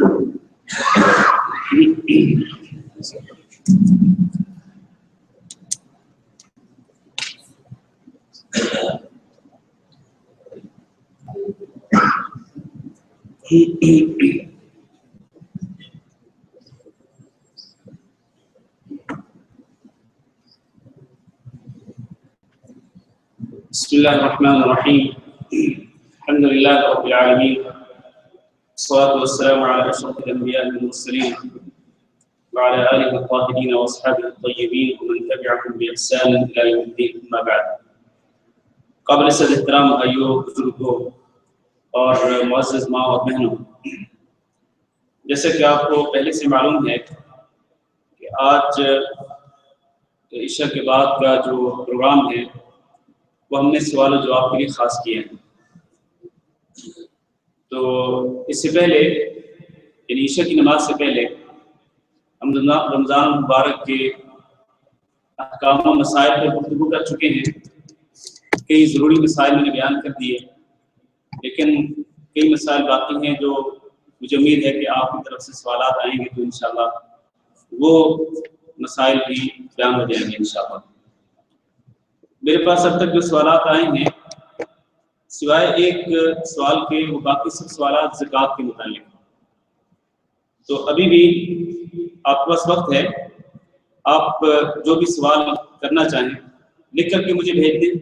بسم الله الرحمن الرحيم. الحمد لله رب العالمين، والصلاة والسلام على أشرف الأنبياء والمرسلين وعلى آله الطاهرين وأصحابه الطيبين ومن تبعهم بإحسان إلى يوم الدين. أما بعد، قابل صد احترام بھائیوں، بزرگوں اور معزز ماں اور بہنوں، جیسا کہ آپ کو پہلے سے معلوم ہے کہ آج عشاء کے بعد کا جو پروگرام ہے وہ ہم نے سوال و جواب کے لیے خاص کیے ہیں۔ تو اس سے پہلے یعنی عشاء کی نماز سے پہلے ہم رمضان مبارک کے احکام و مسائل پر گفتگو کر چکے ہیں۔ کئی ضروری مسائل میں نے بیان کر دیے، لیکن کئی مسائل باقی ہیں جو مجھے امید ہے کہ آپ کی طرف سے سوالات آئیں گے تو انشاءاللہ وہ مسائل بھی بیان ہو جائیں گے انشاءاللہ۔ میرے پاس اب تک جو سوالات آئے ہیں سوائے ایک سوال کے وہ باقی سب سوالات زکوٰۃ کے متعلق، تو ابھی بھی آپ کے پاس وقت ہے، آپ جو بھی سوال کرنا چاہیں لکھ کر کے مجھے بھیج دیں،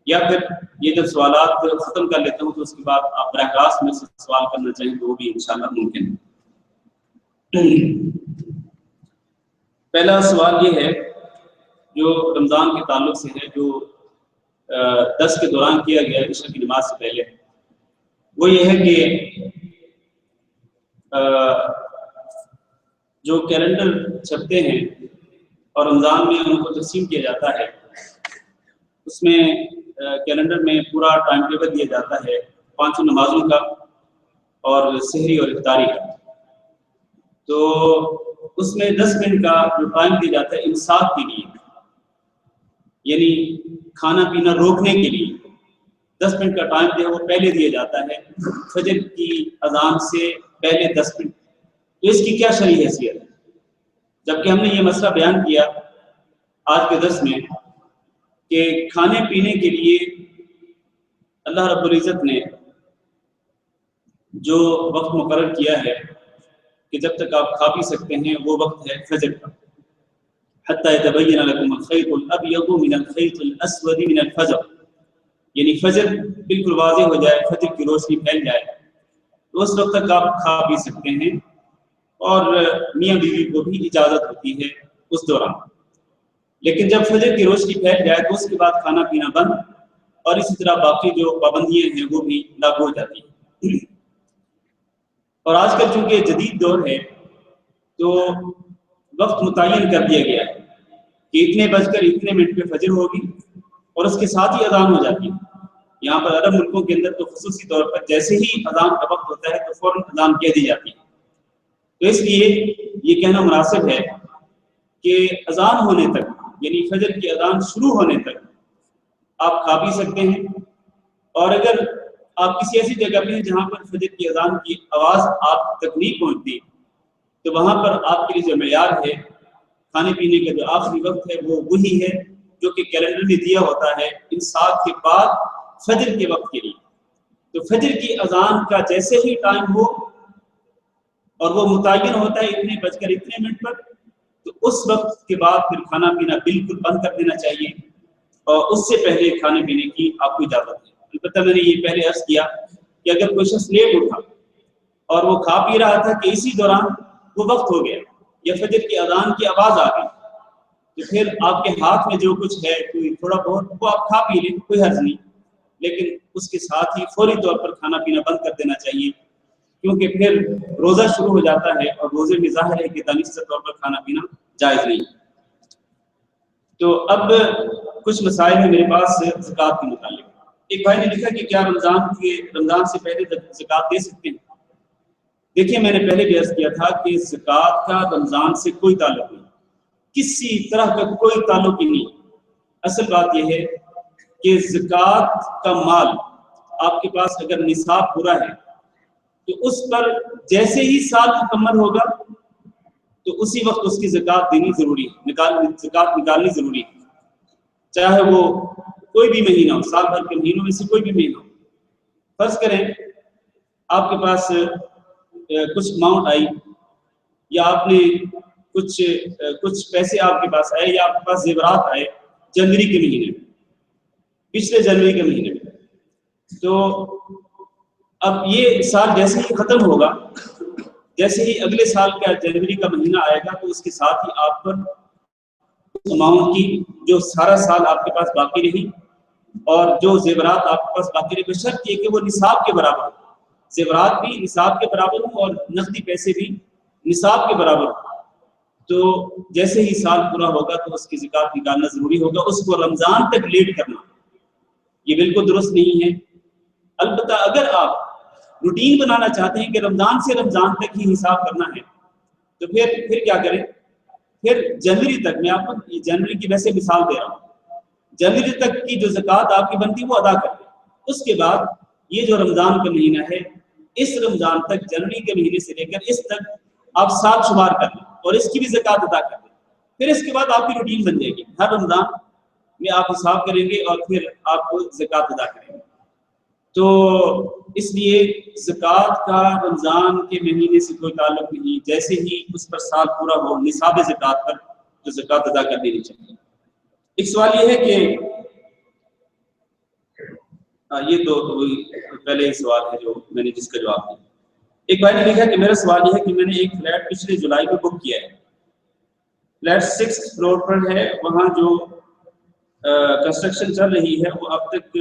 یا پھر یہ جب سوالات ختم کر لیتا ہوں تو اس کے بعد آپ براہ راست میں سے سوال کرنا چاہیں تو وہ بھی انشاءاللہ ممکن ہے۔ پہلا سوال یہ ہے جو رمضان کے تعلق سے ہے، جو 10 کے دوران کیا گیا عشاء کی نماز سے پہلے، وہ یہ ہے کہ جو کیلنڈر چھپتے ہیں اور رمضان میں ان کو تقسیم کیا جاتا ہے، اس میں کیلنڈر میں پورا ٹائم ٹیبل دیا جاتا ہے 5 نمازوں کا اور سحری اور افطاری کا۔ تو اس میں 10 منٹ کا جو ٹائم دیا جاتا ہے امساک کے لیے، یعنی کھانا پینا روکنے کے لیے 10 منٹ کا ٹائم جو ہے وہ پہلے دیا جاتا ہے فجر کی اذان سے پہلے 10 منٹ۔ تو اس کی کیا شرعی حیثیت ہے؟ جبکہ ہم نے یہ مسئلہ بیان کیا آج کے درس میں کہ کھانے پینے کے لیے اللہ رب العزت نے جو وقت مقرر کیا ہے کہ جب تک آپ کھا پی سکتے ہیں وہ وقت ہے فجر کا، حتی یتبین لکم الخیط الابیض من الخیط الاسود من الفجر، یعنی فجر بالکل واضح ہو جائے، فجر کی روشنی پھیل جائے تو اس وقت تک آپ کھا پی سکتے ہیں، اور میاں بیوی کو بھی اجازت ہوتی ہے اس دوران۔ لیکن جب فجر کی روشنی پھیل جائے تو اس کے بعد کھانا پینا بند، اور اسی طرح باقی جو پابندیاں ہیں وہ بھی لاگو ہو جاتی ہیں۔ اور آج کل چونکہ جدید دور ہے تو وقت متعین کر دیا گیا ہے کہ اتنے بج کر اتنے منٹ پہ فجر ہوگی اور اس کے ساتھ ہی اذان ہو جاتی ہے۔ یہاں پر عرب ملکوں کے اندر تو خصوصی طور پر جیسے ہی اذان کا وقت ہوتا ہے تو فوراً اذان کہہ دی جاتی ہے۔ تو اس لیے یہ کہنا مناسب ہے کہ اذان ہونے تک، یعنی فجر کی اذان شروع ہونے تک آپ کھا پی سکتے ہیں، اور اگر آپ کسی ایسی جگہ پہ ہیں جہاں پر فجر کی اذان کی آواز آپ تک نہیں پہنچتی تو وہاں پر آپ کے لیے جو معیار ہے کھانے پینے کا جو آخری وقت ہے وہ وہی ہے جو کہ کیلنڈر میں دیا ہوتا ہے امساک کے بعد فجر کے وقت کے لیے۔ تو فجر کی اذان کا جیسے ہی ٹائم ہو اور وہ متعین ہوتا ہے اتنے بج کر اتنے منٹ پر، تو اس وقت کے بعد پھر کھانا پینا بالکل بند کر دینا چاہیے، اور اس سے پہلے کھانے پینے کی آپ کو اجازت ہے۔ البتہ میں نے یہ پہلے عرض کیا کہ اگر کوئی شخص لیٹ اٹھا اور وہ کھا پی رہا تھا کہ اسی دوران وہ وقت ہو گیا یا فجر کی اذان کی آواز آ گئی، تو پھر آپ کے ہاتھ میں جو کچھ ہے کوئی تھوڑا بہت وہ آپ کھا پی لیں، کوئی حرج نہیں، لیکن اس کے ساتھ ہی فوری طور پر کھانا پینا بند کر دینا چاہیے، کیونکہ پھر روزہ شروع ہو جاتا ہے اور روزے میں ظاہر ہے کہ دانستہ طور پر کھانا پینا جائز نہیں۔ تو اب کچھ مسائل ہیں میرے پاس زکوٰۃ کے متعلق۔ ایک بھائی نے لکھا کہ کیا رمضان سے پہلے زکوٰۃ دے سکتے ہیں؟ دیکھیے، میں نے پہلے بھی عرض کیا تھا کہ زکوٰۃ کا رمضان سے کوئی تعلق نہیں، کسی طرح کا کوئی تعلق ہی نہیں۔ اصل بات یہ ہے کہ زکوٰۃ کا مال آپ کے پاس اگر نصاب پورا ہے تو اس پر جیسے ہی سال مکمل ہوگا تو اسی وقت اس کی زکوٰۃ دینی ضروری ہے، زکوٰۃ نکالنی ضروری ہے، چاہے وہ کوئی بھی مہینہ ہو، سال بھر کے مہینوں میں سے کوئی بھی مہینہ ہو۔ فرض کریں آپ کے پاس کچھ اماؤنٹ آئی، یا آپ نے کچھ پیسے آپ کے پاس آئے، یا آپ کے پاس زیورات آئے جنوری کے مہینے میں، پچھلے جنوری کے مہینے میں، تو اب یہ سال جیسے ہی ختم ہوگا، جیسے ہی اگلے سال کا جنوری کا مہینہ آئے گا، تو اس کے ساتھ ہی آپ پر اماؤنٹ کی جو سارا سال آپ کے پاس باقی رہی اور جو زیورات آپ کے پاس باقی رہے، بشرط یہ کہ وہ نصاب کے برابر ہو، زیورات بھی نصاب کے برابر ہوں اور نقدی پیسے بھی نصاب کے برابر ہوں، تو جیسے ہی سال پورا ہوگا تو اس کی زکوٰۃ نکالنا ضروری ہوگا۔ اس کو رمضان تک لیٹ کرنا یہ بالکل درست نہیں ہے۔ البتہ اگر آپ روٹین بنانا چاہتے ہیں کہ رمضان سے رمضان تک ہی حساب کرنا ہے، تو پھر کیا کریں، پھر جنوری تک، میں آپ کو جنوری کی ویسے مثال دے رہا ہوں، جنوری تک کی جو زکوٰۃ آپ کی بنتی وہ ادا کر دیں۔ اس کے بعد یہ جو رمضان کا مہینہ ہے، اس رمضان تک، جنوری کے مہینے سے لے کر اس تک آپ سال شمار کر لیں اور اس کی بھی زکوٰۃ ادا کر دیں۔ پھر اس کے بعد آپ کی روٹین بن جائے گی، ہر رمضان میں آپ حساب کریں گے اور پھر آپ کو زکوٰۃ ادا کریں گے۔ تو اس لیے زکوٰۃ کا رمضان کے مہینے سے کوئی تعلق نہیں، جیسے ہی اس پر سال پورا ہو نصاب زکوٰۃ پر تو زکوٰۃ ادا کر دینی چاہیے۔ ایک سوال یہ ہے کہ یہ تو پہلے ہی سوال ہے جو میں نے جس کا جواب دیا۔ ایک بھائی نے لکھا کہ میرا سوال یہ ہے کہ میں نے ایک فلیٹ پچھلے جولائی میں بک کیا ہے، فلیٹ 6 فلور پر ہے، وہاں جو کنسٹرکشن چل رہی ہے وہ اب تک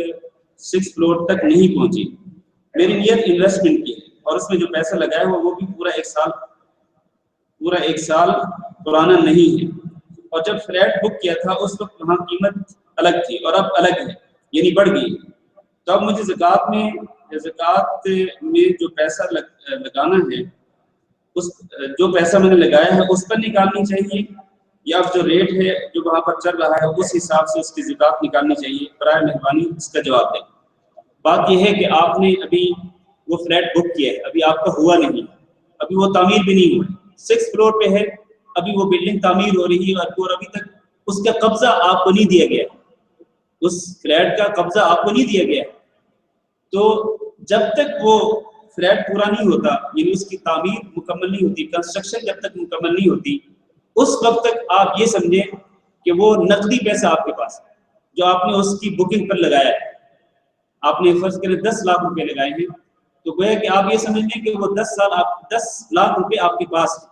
6 فلور تک نہیں پہنچی۔ میری نیت انویسٹمنٹ کی ہے اور اس میں جو پیسہ لگایا ہوا وہ بھی پورا ایک سال پرانا نہیں ہے، اور جب فلیٹ بک کیا تھا اس وقت وہاں قیمت الگ تھی اور اب الگ ہے، یعنی بڑھ گئی ہے۔ تو اب مجھے زکوٰۃ میں جو پیسہ لگانا ہے، جو پیسہ میں نے لگایا ہے اس پر نکالنی چاہیے، یا اب جو ریٹ ہے جو وہاں پر چل رہا ہے اس حساب سے اس کی زکوٰۃ نکالنی چاہیے؟ برائے مہربانی اس کا جواب دیں۔ بات یہ ہے کہ آپ نے ابھی وہ فلیٹ بک کیا ہے، ابھی آپ کا ہوا نہیں، ابھی وہ تعمیر بھی نہیں ہوا، 6 فلور پہ ہے، ابھی وہ بلڈنگ تعمیر ہو رہی ہے اور ابھی تک اس کا قبضہ آپ کو نہیں دیا گیا، اس فلیٹ کا قبضہ آپ کو نہیں دیا گیا۔ تو جب تک وہ فلیٹ پورا نہیں ہوتا، یعنی اس کی تعمیر مکمل نہیں ہوتی، کنسٹرکشن جب تک مکمل نہیں ہوتی، اس وقت تک آپ یہ سمجھیں کہ وہ نقدی پیسہ آپ کے پاس ہے جو آپ نے اس کی بکنگ پر لگایا ہے۔ آپ نے فرض کریں 10 لاکھ روپے لگائے ہیں، تو گویا کہ آپ یہ سمجھ لیں کہ وہ 10 لاکھ روپے آپ کے پاس ہیں۔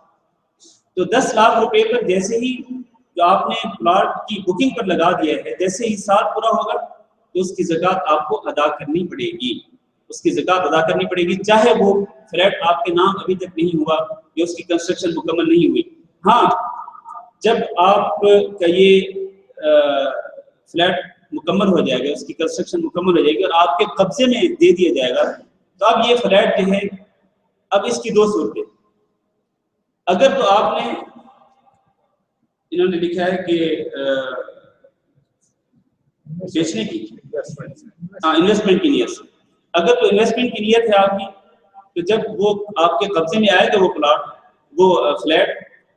تو 10 لاکھ روپے پر جیسے ہی جو آپ نے پلاٹ کی بکنگ پر لگا دیا ہے، جیسے ہی سال پورا ہوگا تو اس کی زکوٰۃ آپ کو ادا کرنی پڑے گی، اس کی زکوٰۃ ادا کرنی پڑے گی، چاہے وہ فلیٹ آپ کے نام ابھی تک نہیں ہوا یا اس کی کنسٹرکشن مکمل نہیں ہوئی۔ ہاں، جب آپ کا یہ فلیٹ مکمل ہو جائے گا، اس کی کنسٹرکشن مکمل ہو جائے گی اور آپ کے قبضے میں دے دیا جائے گا، تو اب یہ فلیٹ جو ہے، اب اس کی 2 صورتیں، اگر تو آپ نے، انہوں نے لکھا ہے کہ بیچنے کی، انویسٹمنٹ کی نیت سے، اگر تو انویسٹمنٹ کی نیت ہے آپ کی، تو جب وہ آپ کے قبضے میں آئے گا وہ فلیٹ،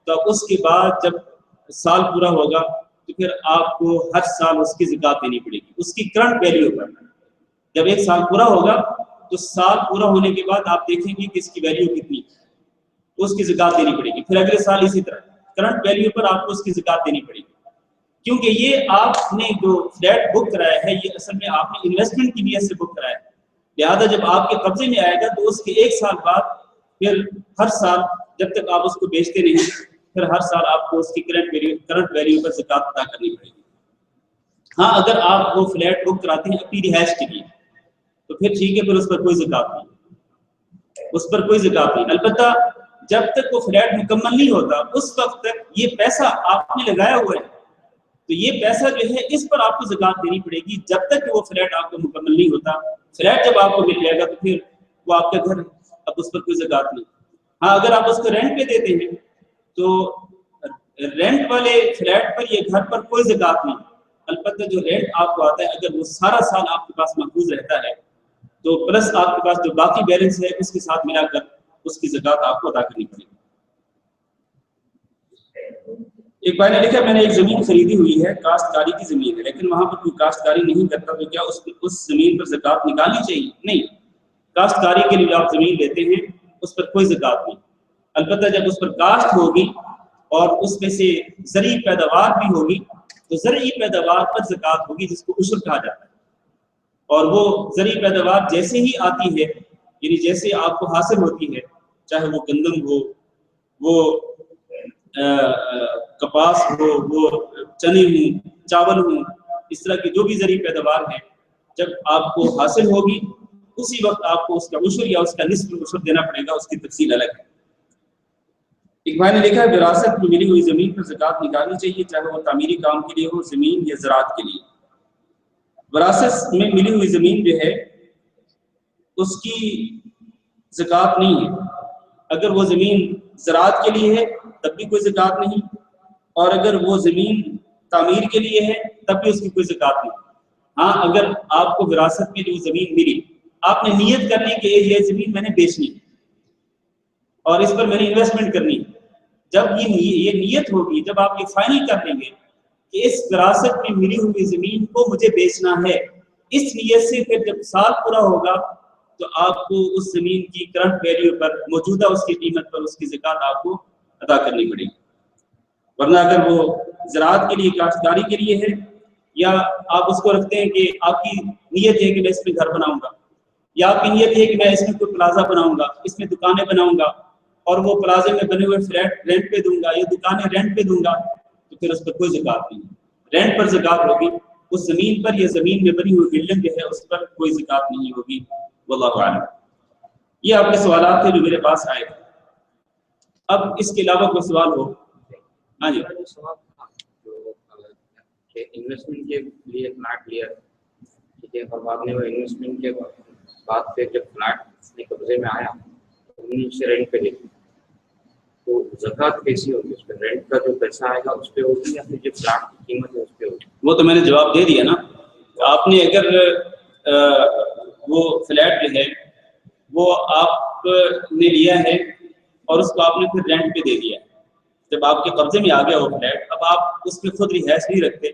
تو اس کے بعد جب سال پورا ہوگا تو پھر آپ کو ہر سال اس کی زکوٰۃ دینی پڑے گی، اس کی کرنٹ ویلیو پر۔ جب 1 سال پورا ہوگا تو سال پورا ہونے کے بعد آپ دیکھیں گے کہ اس کی ویلیو کتنی، اس کی زکوٰۃ دینی پڑے گی۔ پھر اگلے سال اسی طرح کرنٹ ویلیو پر آپ کو اس کی زکوٰۃ دینی پڑے گی، کیونکہ یہ آپ نے جو فلیٹ بک کرایا ہے یہ اصل میں آپ نے انویسٹمنٹ کی نیت سے بک کرایا ہے، لہٰذا جب آپ کے قبضے میں آئے گا تو اس کے 1 سال بعد پھر ہر سال جب تک آپ اس کو بیچتے نہیں، پھر ہر سال آپ کو اس کی کرنٹ ویلیو پر زکوٰۃ ادا کرنی پڑے گی۔ ہاں، اگر آپ وہ فلیٹ بک کراتے ہیں اپنی رہائش کے لیے تو پھر ٹھیک ہے، پھر اس پر کوئی زکوٰۃ نہیں، البتہ جب تک وہ فلیٹ مکمل نہیں ہوتا اس وقت تک یہ پیسہ آپ نے لگایا ہوا ہے، تو یہ پیسہ جو ہے اس پر آپ کو زکوٰۃ دینی پڑے گی جب تک کہ وہ فلیٹ آپ کو مکمل نہیں ہوتا۔ فلیٹ جب آپ کو مل جائے گا تو پھر وہ آپ کا گھر، اب اس پر کوئی زکوٰۃ نہیں۔ ہاں، اگر آپ اس کو رینٹ پہ دیتے ہیں تو رینٹ والے فلیٹ پر یا گھر پر کوئی زکوٰۃ نہیں، البتہ جو رینٹ آپ کو آتا ہے اگر وہ سارا سال آپ کے پاس محفوظ رہتا ہے تو پلس آپ کے پاس جو باقی بیلنس ہے اس کے ساتھ ملا کر اس کی زکوٰۃ آپ کو ادا کرنی پڑے گی۔ ایک بھائی نے لکھا میں نے ایک زمین خریدی ہوئی ہے، کاشتکاری کی زمین ہے، لیکن وہاں پر کوئی کاشتکاری نہیں کرتا، تو کیا اس زمین پر زکوٰۃ نکالنی چاہیے؟ نہیں، کاشتکاری کے لیے آپ زمین لیتے ہیں اس پر کوئی زکوٰۃ نہیں، البتہ جب اس پر کاشت ہوگی اور اس میں سے زرعی پیداوار بھی ہوگی تو زرعی پیداوار پر زکوٰۃ ہوگی، جس کو عشر کہا جاتا ہے۔ اور وہ زرعی پیداوار جیسے ہی آتی ہے، یعنی جیسے آپ کو حاصل ہوتی ہے، چاہے وہ گندم ہو، وہ کپاس ہو، وہ چنے ہوں، چاول ہوں، اس طرح کی جو بھی زرعی پیداوار ہے، جب آپ کو حاصل ہوگی اسی وقت آپ کو اس کا عشر یا اس کا نصف عشر دینا پڑے گا، اس کی تفصیل الگ ہے۔ ایک بھائی نے لکھا ہے وراثت میں ملی ہوئی زمین پر زکوٰۃ نکالنی چاہیے، چاہے وہ تعمیری کام کے لیے ہو زمین یا زراعت کے لیے۔ وراثت میں ملی ہوئی زمین جو ہے اس کی زکوٰۃ نہیں ہے، اگر وہ زمین زراعت کے لیے ہے تب بھی کوئی زکوٰۃ نہیں، اور اگر وہ زمین تعمیر کے لیے ہے تب بھی اس کی کوئی زکوٰۃ نہیں۔ ہاں، اگر آپ کو وراثت میں جو زمین ملی، آپ نے نیت کر لی کہ یہ زمین میں نے بیچنی ہے اور اس پر میں نے انویسٹمنٹ کرنی ہے، جب یہ نیت ہوگی، جب آپ یہ فائنل کر لیں گے کہ اس وراثت میں ملی ہوئی زمین کو مجھے بیچنا ہے، اس نیت سے پھر جب سال پورا ہوگا تو آپ کو اس زمین کی کرنٹ ویلیو پر، موجودہ اس کی قیمت پر اس کی زکوٰۃ آپ کو ادا کرنی پڑے گی۔ ورنہ اگر وہ زراعت کے لیے، کاشتکاری کے لیے ہے، یا آپ اس کو رکھتے ہیں کہ آپ کی نیت ہے کہ میں اس میں گھر بناؤں گا، یا آپ کی نیت ہے کہ میں اس میں کوئی پلازا بناؤں گا، اس میں دکانیں بناؤں گا اور وہ پلازے میں بنے ہوئے فلیٹ رینٹ پہ دوں گا یا دکانیں رینٹ پہ دوں گا، تو پھر اس پر کوئی زکوٰۃ نہیں ہے۔ رینٹ پر زکوٰۃ ہوگی، اس زمین پر یا زمین میں بنی ہوئی بلڈنگ جو ہے اس پر کوئی زکوٰۃ نہیں ہوگی۔ واللہ اعلم۔ یہ آپ کے سوالات تھے جو میرے پاس آئے تھے۔ اب اس کے علاوہ کوئی سوال ہو؟ ہاں جی، انویسٹمنٹ کے لیے فلیٹ لیا، ٹھیک ہے، اور بعد میں وہ انویسٹمنٹ کے بعد پھر جب فلیٹ اپنے قبضے میں آیا تو انہوں نے اسے رینٹ پہ لے لیا، تو زکوٰۃ کیسی ہوگی؟ اس پہ رینٹ کا جو پیسہ آئے گا اس پہ ہوگی یا پھر جو فلیٹ کی قیمت ہے اس پہ ہوگی؟ وہ تو میں نے جواب دے دیا نا۔ آپ نے اگر وہ فلیٹ جو ہے وہ آپ نے لیا ہے اور اس کو آپ نے پھر رینٹ پہ دے دیا، جب آپ کے قبضے میں آ گیا وہ فلیٹ، اب آپ اس میں خود رہائش نہیں رکھتے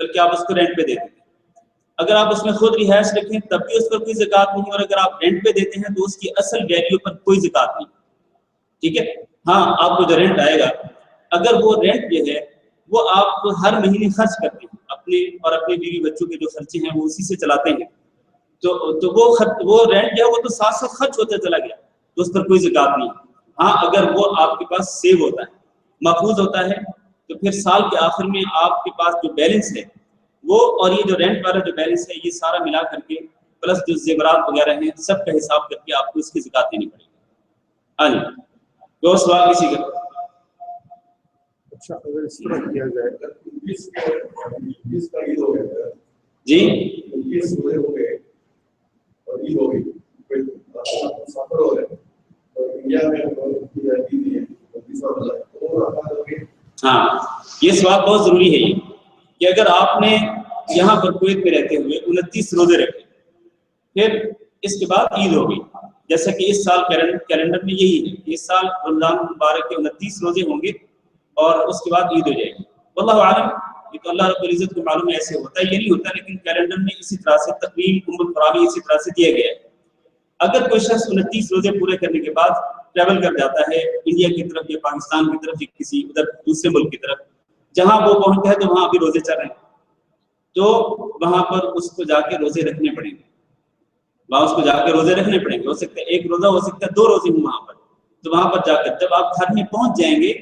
بلکہ آپ اس کو رینٹ پہ دے دیتے۔ اگر آپ اس میں خود رہائش رکھیں تب بھی اس پر کوئی زکوٰۃ نہیں، اور اگر آپ رینٹ پہ دیتے ہیں تو اس کی اصل ویلیو پر کوئی زکوٰۃ نہیں، ٹھیک ہے۔ ہاں، آپ کو جو رینٹ آئے گا، اگر وہ رینٹ جو ہے وہ آپ ہر مہینے خرچ کرتے ہیں، اپنے اور اپنے بیوی بچوں کے جو خرچے ہیں وہ اسی سے چلاتے ہیں، تو وہ رینٹ جو ہے وہ تو ساتھ ساتھ خرچ ہوتا چلا گیا، تو اس پر کوئی زکوٰۃ نہیں۔ ہاں، اگر وہ آپ کے پاس سیو ہوتا ہے، محفوظ ہوتا ہے، تو پھر سال کے آخر میں آپ کے پاس جو بیلنس ہے وہ، اور یہ جو رینٹ والا جو بیلنس ہے، یہ سارا ملا کر کے پلس جو زیورات وغیرہ ہیں سب کا حساب کر کے آپ کو اس کی زکوٰۃ دینی پڑے گی۔ ہاں جی، دو سوال کسی کا؟ اچھا، اگر اس طرح کیا جائے جی، ہاں، یہ سوال بہت ضروری ہے، یہ کہ اگر آپ نے یہاں پر کویت میں رہتے ہوئے 29 روزے رکھے، پھر اس کے بعد عید ہوگی، جیسا کہ اس سال کیلنڈر میں یہی ہے کہ اس سال رمضان مبارک کے 29 روزے ہوں گے اور اس کے بعد عید ہو جائے گی۔ واللہ عالم، یہ تو اللہ رب العزت کو معلوم ہے ایسے ہوتا ہے، یہ نہیں ہوتا، لیکن کیلنڈر میں اسی طرح سے تقویم الفرامی اسی طرح سے دیا گیا ہے۔ اگر کوئی شخص 29 روزے پورے کرنے کے بعد ٹریول کر جاتا ہے انڈیا کی طرف یا پاکستان کی طرف یا کسی ادھر دوسرے ملک کی طرف، جہاں وہ پہنچتا ہے تو وہاں ابھی روزے چل رہے ہیں، تو وہاں پر اس کو جا کے روزے رکھنے پڑیں گے، وہاں اس کو جا کے روزے رکھنے پڑیں گے، ہو سکتا ہے ایک روزہ، ہو سکتا ہے 2 روزے ہوں وہاں پر، تو وہاں پر جا کر جب آپ گھر میں پہنچ جائیں گے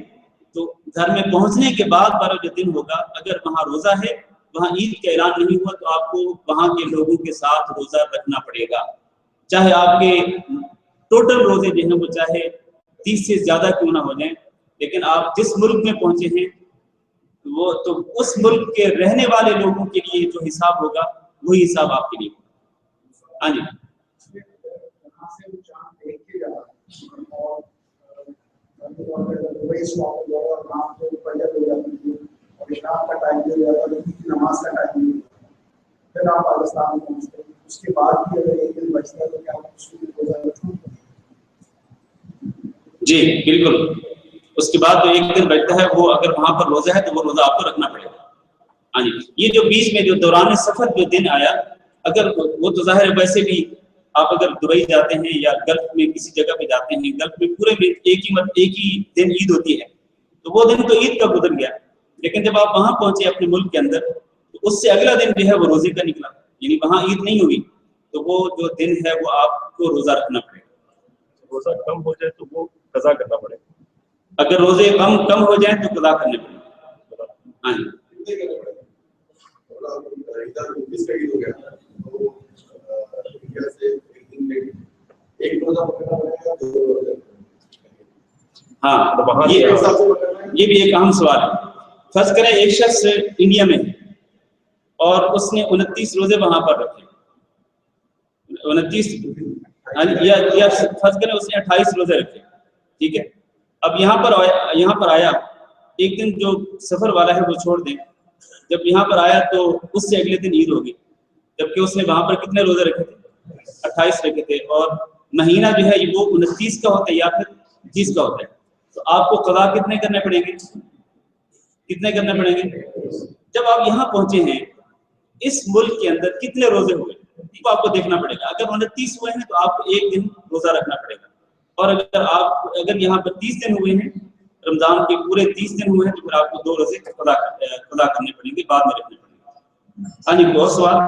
تو گھر میں پہنچنے کے بعد 12 جو دن ہوگا، اگر وہاں روزہ ہے، وہاں عید کا اعلان نہیں ہوا، تو آپ کو وہاں کے لوگوں کے ساتھ روزہ رکھنا پڑے گا، چاہے آپ کے ٹوٹل روزے جو ہیں وہ چاہے 30 سے زیادہ کیوں نہ ہو جائیں، لیکن آپ جس ملک میں پہنچے ہیں وہ تو اس ملک کے رہنے والے لوگوں کے لیے جو حساب ہوگا وہی حساب آپ کے لیے ہوگا۔ ہاں جی، نماز کا ٹائم پھر آپ پاکستان پہنچتے ہیں، اس کے بعد بھی اگر ایک دن بچ جی بالکل، اس کے بعد جو ایک دن بچتا ہے وہ اگر وہاں پر روزہ ہے تو وہ روزہ آپ کو رکھنا پڑے گا. ہاں جی، یہ جو بیچ میں جو دوران سفر جو دن آیا، اگر وہ تو ظاہر ہے ویسے بھی آپ اگر دبئی جاتے ہیں یا گلف میں کسی جگہ پہ جاتے ہیں، گلف میں پورے میں ایک ہی دن عید ہوتی ہے، تو وہ دن تو عید کا گزر گیا. لیکن جب آپ وہاں پہنچے اپنے ملک کے اندر تو اس سے اگلا دن جو ہے وہ روزے کا نکلا، یعنی وہاں عید نہیں ہوئی، تو وہ جو دن ہے وہ آپ کو روزہ رکھنا پڑے گا. روزہ کم ہو جائے تو وہ قضا کرنا پڑے گا. اگر روزے کم ہو جائیں تو قضا کرنے پڑیں گے. ہاں جی، ہاں یہ بھی ایک اہم سوال ہے. فرض کریں ایک شخص انڈیا میں ہے اور اس نے 29 روزے وہاں پر رکھے، 29 یا فرض کریں اس نے 28 روزے رکھے، ٹھیک ہے. اب یہاں پر آیا، ایک دن جو سفر والا ہے وہ چھوڑ دیں، جب یہاں پر آیا تو اس سے اگلے دن عید ہوگی، جبکہ اس نے وہاں پر کتنے روزے رکھے تھے؟ 28 رکھے تھے، اور مہینہ جو ہے وہ 29 کا ہوتا ہے یا پھر 30 کا ہوتا ہے. تو آپ کو قضا کتنے کرنے پڑیں گے؟ جب آپ یہاں پہنچے ہیں اس ملک کے اندر کتنے روزے ہوئے وہ آپ کو دیکھنا پڑے گا. اگر 29 ہوئے ہیں تو آپ کو ایک دن روزہ رکھنا پڑے گا، اور اگر یہاں پر 30 دن ہوئے ہیں، رمضان کے پورے 30 دن ہوئے ہیں، تو پھر آپ کو 2 روزے قضا کرنے پڑیں گے، بعد میں رکھنے پڑیں گے. ہاں جی، بہت سوال.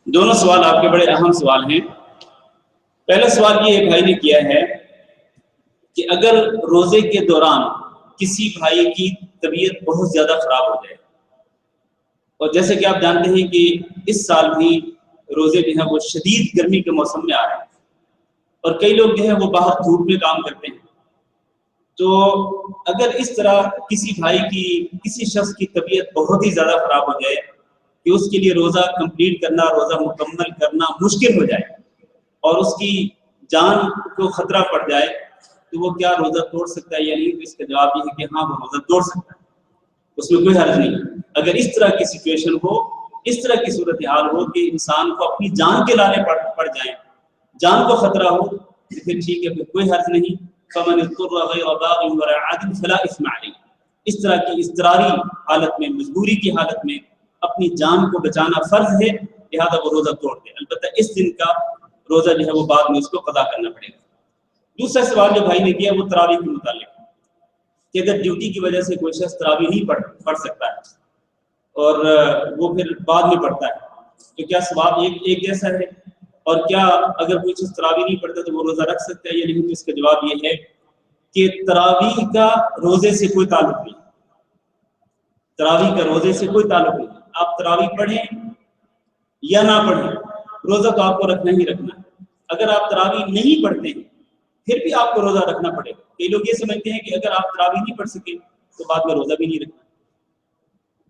دونوں سوال آپ کے بڑے اہم سوال ہیں. پہلا سوال یہ بھائی نے کیا ہے کہ اگر روزے کے دوران کسی بھائی کی طبیعت بہت زیادہ خراب ہو جائے، اور جیسے کہ آپ جانتے ہیں کہ اس سال بھی روزے جو ہیں وہ شدید گرمی کے موسم میں آ رہے ہیں، اور کئی لوگ جو ہیں وہ باہر دھوپ میں کام کرتے ہیں، تو اگر اس طرح کسی بھائی کی کسی شخص کی طبیعت بہت ہی زیادہ خراب ہو جائے کہ اس کے لیے روزہ کمپلیٹ کرنا، روزہ مکمل کرنا مشکل ہو جائے اور اس کی جان کو خطرہ پڑ جائے، تو وہ کیا روزہ توڑ سکتا ہے یا نہیں؟ اس کا جواب یہ ہے کہ ہاں وہ روزہ توڑ سکتا ہے، اس میں کوئی حرج نہیں. اگر اس طرح کی سچویشن ہو، اس طرح کی صورتحال ہو کہ انسان کو اپنی جان کے لانے پڑ جائیں، جان کو خطرہ ہو، تو پھر ٹھیک ہے، پھر کوئی حرج نہیں. فمن اضطر غیر باغ ولا عاد فلا اثم علیہ. اس طرح کی اضطراری حالت میں، مجبوری کی حالت میں اپنی جان کو بچانا فرض ہے، لہذا وہ روزہ توڑ دے. البتہ اس دن کا روزہ جو ہے وہ بعد میں اس کو قضا کرنا پڑے گا. دوسرا سوال جو بھائی نے کیا وہ تراویح کے متعلق کہ اگر ڈیوٹی کی وجہ سے کوئی شخص تراویح نہیں پڑھ سکتا ہے اور وہ پھر بعد میں پڑھتا ہے، تو کیا ثواب ایک جیسا ہے؟ اور کیا اگر کوئی شخص تراویح نہیں پڑھتا تو وہ روزہ رکھ سکتا ہے یا نہیں؟ تو اس کا جواب یہ ہے کہ تراویح کا روزے سے کوئی تعلق نہیں. تراویح کا روزے سے کوئی تعلق نہیں. آپ تراویح پڑھیں یا نہ پڑھیں، روزہ تو آپ کو رکھنا ہی رکھنا ہے. اگر آپ تراویح نہیں پڑھتے ہیں پھر بھی آپ کو روزہ رکھنا پڑے گا. کئی لوگ یہ سمجھتے ہیں کہ اگر آپ تراویح نہیں پڑھ سکے تو بعد میں روزہ بھی نہیں رکھنا،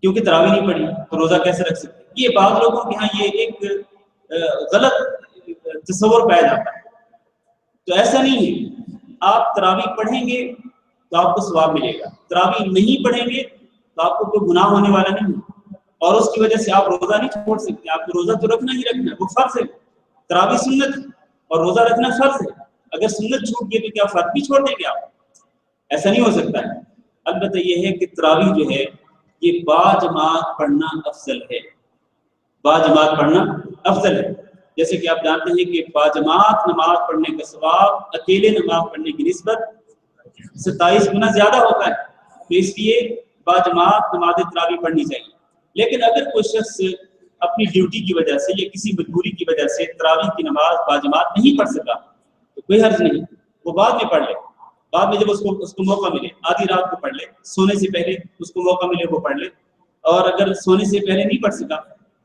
کیونکہ تراویح نہیں پڑھی تو روزہ کیسے رکھ سکتے؟ یہ بعض لوگوں کے ہاں یہ ایک غلط تصور پایا جاتا ہے. تو ایسا نہیں ہے. آپ تراویح پڑھیں گے تو آپ کو ثواب ملے گا، تراویح نہیں پڑھیں گے تو آپ کو کوئی گناہ ہونے والا نہیں ہے، اور اس کی وجہ سے آپ روزہ نہیں چھوڑ سکتے. آپ کو روزہ تو رکھنا ہی رکھنا ہے، وہ فرض ہے. تراویح سنت ہے اور روزہ رکھنا فرض ہے. اگر سنت چھوٹ گئی تو کیا فرض بھی چھوڑ دیں گے آپ؟ ایسا نہیں ہو سکتا ہے. البتہ یہ ہے کہ تراویح جو ہے یہ باجماعت پڑھنا افضل ہے. باجماعت پڑھنا افضل ہے. جیسے کہ آپ جانتے ہیں کہ باجماعت نماز پڑھنے کا ثواب اکیلے نماز پڑھنے کی نسبت 27 گنا زیادہ ہوتا ہے. تو اس لیے باجماعت نماز تراویح پڑھنی چاہیے. لیکن اگر کوئی شخص اپنی ڈیوٹی کی وجہ سے یا کسی مجبوری کی وجہ سے تراویح کی نماز باجماعت نہیں پڑھ سکا تو کوئی حرج نہیں، وہ بعد میں پڑھ لے. بعد میں جب اس کو موقع ملے، آدھی رات کو پڑھ لے، سونے سے پہلے اس کو موقع ملے وہ پڑھ لے. اور اگر سونے سے پہلے نہیں پڑھ سکا،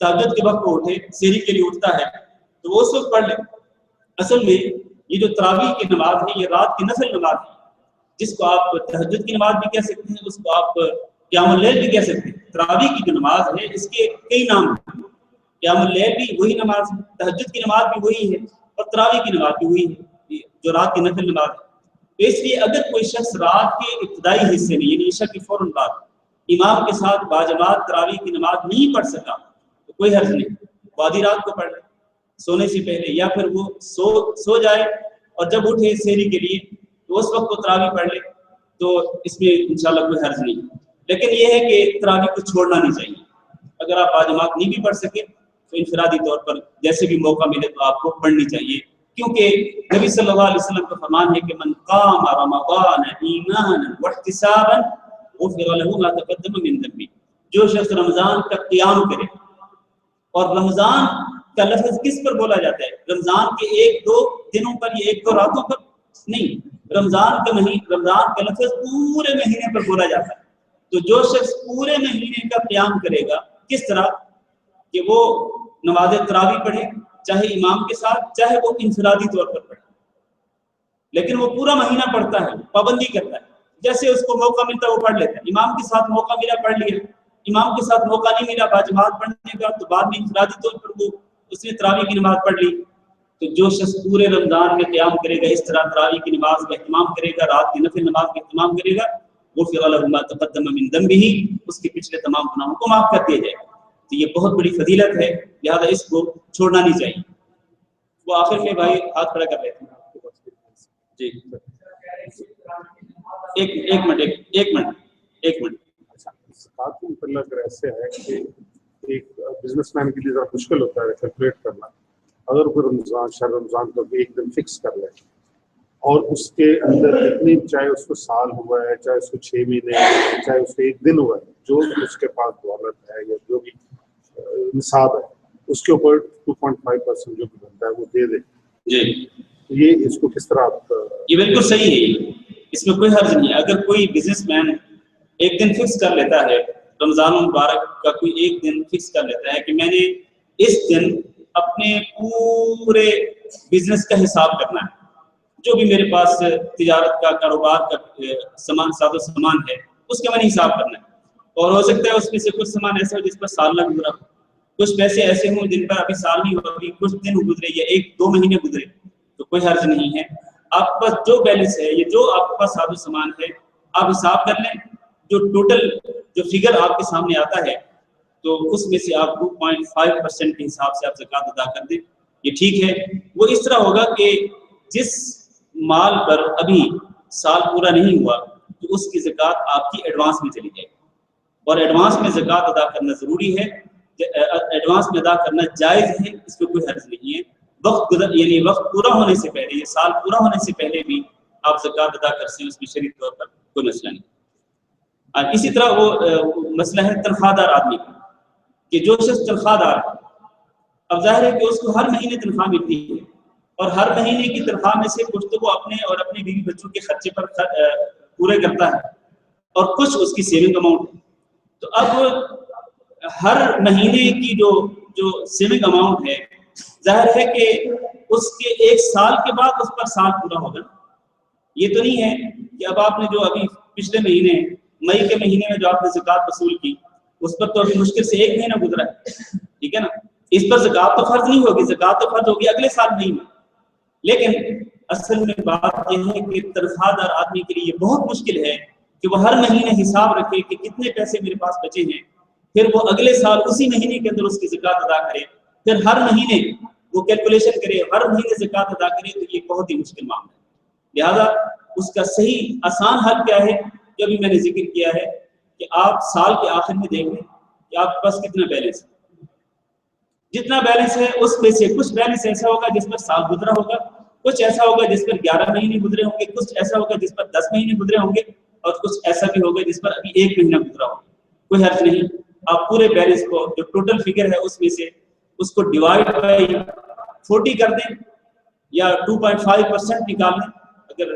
تہجد کے وقت کو اٹھے، سحری کے لیے اٹھتا ہے، تو وہ اس وقت پڑھ لے. اصل میں یہ جو تراویح کی نماز ہے یہ رات کی نفل نماز ہے، جس کو آپ تہجد کی نماز بھی کہہ سکتے ہیں، اس کو آپ قیام اللیل بھی کہہ سکتے ہیں۔ تراویح کی جو نماز ہے اس کے کئی نام ہیں، قیام اللیل بھی وہی نماز ہے، تہجد کی نماز بھی وہی ہے، اور تراویح کی نماز بھی وہی ہے جو رات کی نفل نماز ہے۔ تو اس لیے اگر کوئی شخص رات کے ابتدائی حصے میں یعنی عشاء کی فوراً بعد امام کے ساتھ باجماعت تراویح کی نماز نہیں پڑھ سکا تو کوئی حرج نہیں، وہ آدھی رات کو پڑھ لے سونے سے پہلے، یا پھر وہ سو جائے اور جب اٹھے سحری کے لیے تو اس وقت وہ تراویح پڑھ لے، تو اس میں انشاءاللہ کوئی حرج نہیں۔ لیکن یہ ہے کہ تراویح کو چھوڑنا نہیں چاہیے، اگر آپ باجماعت نہیں بھی پڑھ سکے تو انفرادی طور پر جیسے بھی موقع ملے تو آپ کو پڑھنی چاہیے، کیونکہ نبی صلی اللہ علیہ وسلم کا فرمان ہے کہ من قام رمضان ایمانا واحتسابا غفر له ما تقدم من ذنبه، جو شخص رمضان کا قیام کرے، اور رمضان کا لفظ کس پر بولا جاتا ہے؟ رمضان کے ایک دو دنوں پر یا ایک دو راتوں پر نہیں، رمضان کا لفظ پورے مہینے پر بولا جاتا ہے۔ تو جو شخص پورے مہینے کا قیام کرے گا، کس طرح کہ وہ نماز تراویح پڑھے چاہے امام کے ساتھ چاہے وہ انفرادی طور پر پڑھے، لیکن وہ پورا مہینہ پڑھتا ہے، پابندی کرتا ہے، جیسے اس کو موقع ملتا ہے وہ پڑھ لیتا ہے، امام کے ساتھ موقع ملا پڑھ لیا، امام کے ساتھ موقع نہیں ملا باجماعت پڑھنے کا تو بعد میں انفرادی طور پر وہ اس نے تراویح کی نماز پڑھ لی۔ تو جو شخص پورے رمضان میں قیام کرے گا، اس طرح تراویح کی نماز کا اہتمام کرے گا، رات کی نفل نماز کا اہتمام کرے گا، غفر له ما تقدم من ذنبه، اس کے پچھلے تمام گناہوں کو معاف کر دیا جائے گا۔ تو یہ بہت بڑی فضیلت ہے، لہذا اس کو چھوڑنا نہیں چاہیے۔ وہ آخر میں بھائی ہاتھ کھڑا کر لیتے ہیں جی، ایک منٹ۔ زکوٰۃ کا مطلب اگر ایسے ہے کہ ایک بزنس مین کے لیے ذرا مشکل ہوتا ہے کیلکولیٹ کرنا، اگر کوئی رمضان شہر رمضان کو ایک دن فکس کر لے اور اس کے اندر جتنی، چاہے اس کو سال ہوا ہے، چاہے اس کو 6 مہینے، چاہے اس کو ایک دن ہوا ہے، جو اس کے پاس دولت ہے یا جو بھی نصاب ہے اس کے اوپر 2.5% جو بھی بنتا ہے وہ دے دے جی، یہ اس کو کس طرح آپ؟ یہ بالکل صحیح ہے، اس میں کوئی حرج نہیں ہے۔ اگر کوئی بزنس مین ایک دن فکس کر لیتا ہے، رمضان المبارک کا کوئی ایک دن فکس کر لیتا ہے کہ میں نے اس دن اپنے پورے بزنس کا حساب کرنا ہے، جو بھی میرے پاس تجارت کا کاروبار کا سامان ساز و سامان ہے اس کا میں نے حساب کرنا ہے، اور ہو سکتا ہے اس میں سے کچھ سامان ایسا ہو جس پر سال نہ گزرا، کچھ پیسے ایسے ہوں جن پر ابھی سال نہیں ہوا، ابھی کچھ دن گزرے یا 1-2 مہینے گزرے، تو کوئی حرج نہیں ہے۔ آپ کے پاس جو بیلنس ہے یہ جو آپ کے پاس ساز و سامان ہے آپ حساب کر لیں، جو ٹوٹل جو فگر آپ کے سامنے آتا ہے تو اس میں سے آپ 2.5% کے حساب سے آپ زکوٰۃ ادا کر دیں، یہ ٹھیک ہے۔ وہ اس طرح ہوگا کہ جس مال پر ابھی سال پورا نہیں ہوا تو اس کی زکوٰۃ آپ کی ایڈوانس میں چلی جائے گی، اور ایڈوانس میں زکوٰۃ ادا کرنا ضروری ہے، ایڈوانس میں ادا کرنا جائز ہے، اس میں کوئی حرج نہیں ہے۔ وقت یعنی وقت پورا ہونے سے پہلے یا سال پورا ہونے سے پہلے بھی آپ زکوٰۃ ادا کر سکیں، اس میں شرعی طور پر کوئی مسئلہ نہیں۔ اسی طرح وہ مسئلہ ہے تنخواہ دار آدمی کا، کہ جو شخص تنخواہ دار ہے، اب ظاہر ہے کہ اس کو ہر مہینے تنخواہ ملتی ہے، اور ہر مہینے کی تنخواہ میں سے کچھ تو وہ اپنے اور اپنی بیوی بچوں کے خرچے پر پورے کرتا ہے، اور کچھ اس کی سیونگ اماؤنٹ ہے۔ تو اب ہر مہینے کی جو سیونگ اماؤنٹ ہے، ظاہر ہے کہ اس کے 1 سال کے بعد اس پر سال پورا ہوگا۔ یہ تو نہیں ہے کہ اب آپ نے جو ابھی پچھلے مہینے مئی کے مہینے میں جو آپ نے زکوٰۃ وصول کی اس پر تو ابھی مشکل سے 1 مہینہ گزرا ہے، ٹھیک ہے نا، اس پر زکوٰۃ تو فرض نہیں ہوگی، زکوٰۃ تو فرض ہوگی اگلے سال مئی میں۔ لیکن اصل میں بات یہ ہے کہ تنخواہ دار آدمی کے لیے یہ بہت مشکل ہے کہ وہ ہر مہینے حساب رکھے کہ کتنے پیسے میرے پاس بچے ہیں، پھر وہ اگلے سال اسی مہینے کے اندر اس کی زکوٰۃ ادا کرے، پھر ہر مہینے وہ کیلکولیشن کرے، ہر مہینے زکوٰۃ ادا کرے، تو یہ بہت ہی مشکل معاملہ ہے۔ لہذا اس کا صحیح آسان حل کیا ہے، جو بھی میں نے ذکر کیا ہے کہ آپ سال کے آخر میں دیکھ لیں کہ آپ کے پاس کتنا بیلنس ہے، جتنا بیلنس ہے اس میں سے کچھ بیلنس ایسا ہوگا جس پر سال گزرا ہوگا، کچھ ایسا ہوگا جس پر 11 مہینے گزرے ہوں گے، کچھ ایسا ہوگا جس پر 10 مہینے گزرے ہوں گے، اور کچھ ایسا بھی ہوگا جس پر ابھی 1 مہینہ گزرا ہوگا۔ کوئی حرج نہیں، آپ پورے بیلنس کو جو ٹوٹل فگر ہے اس میں سے اس کو ڈیوائڈ بائی 40 کر دیں یا 2.5% نکال لیں۔ اگر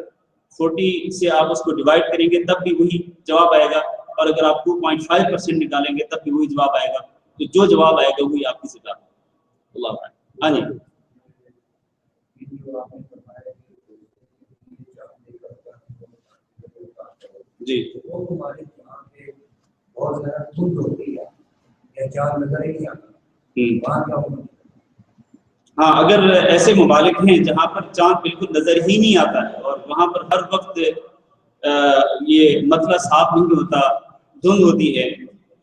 40 سے آپ اس کو ڈیوائڈ کریں گے تب بھی وہی جواب آئے گا، اور اگر آپ 2.5% نکالیں گے تب بھی وہی جواب آئے گا، تو جو جواب آئے گا وہی آپ کی زکوٰۃ۔ اللہ ہاں جی جی وہ ممالک جہاں پہ بہت زیادہ دھند ہوتی ہے یا چاند نظر ہی نہیں آتا وہاں کیا ہوگا؟ ہاں، اگر ایسے ممالک ہیں جہاں پر چاند بالکل نظر ہی نہیں آتا ہے اور وہاں پر ہر وقت یہ مطلع صاف نہیں ہوتا، دھند ہوتی ہے،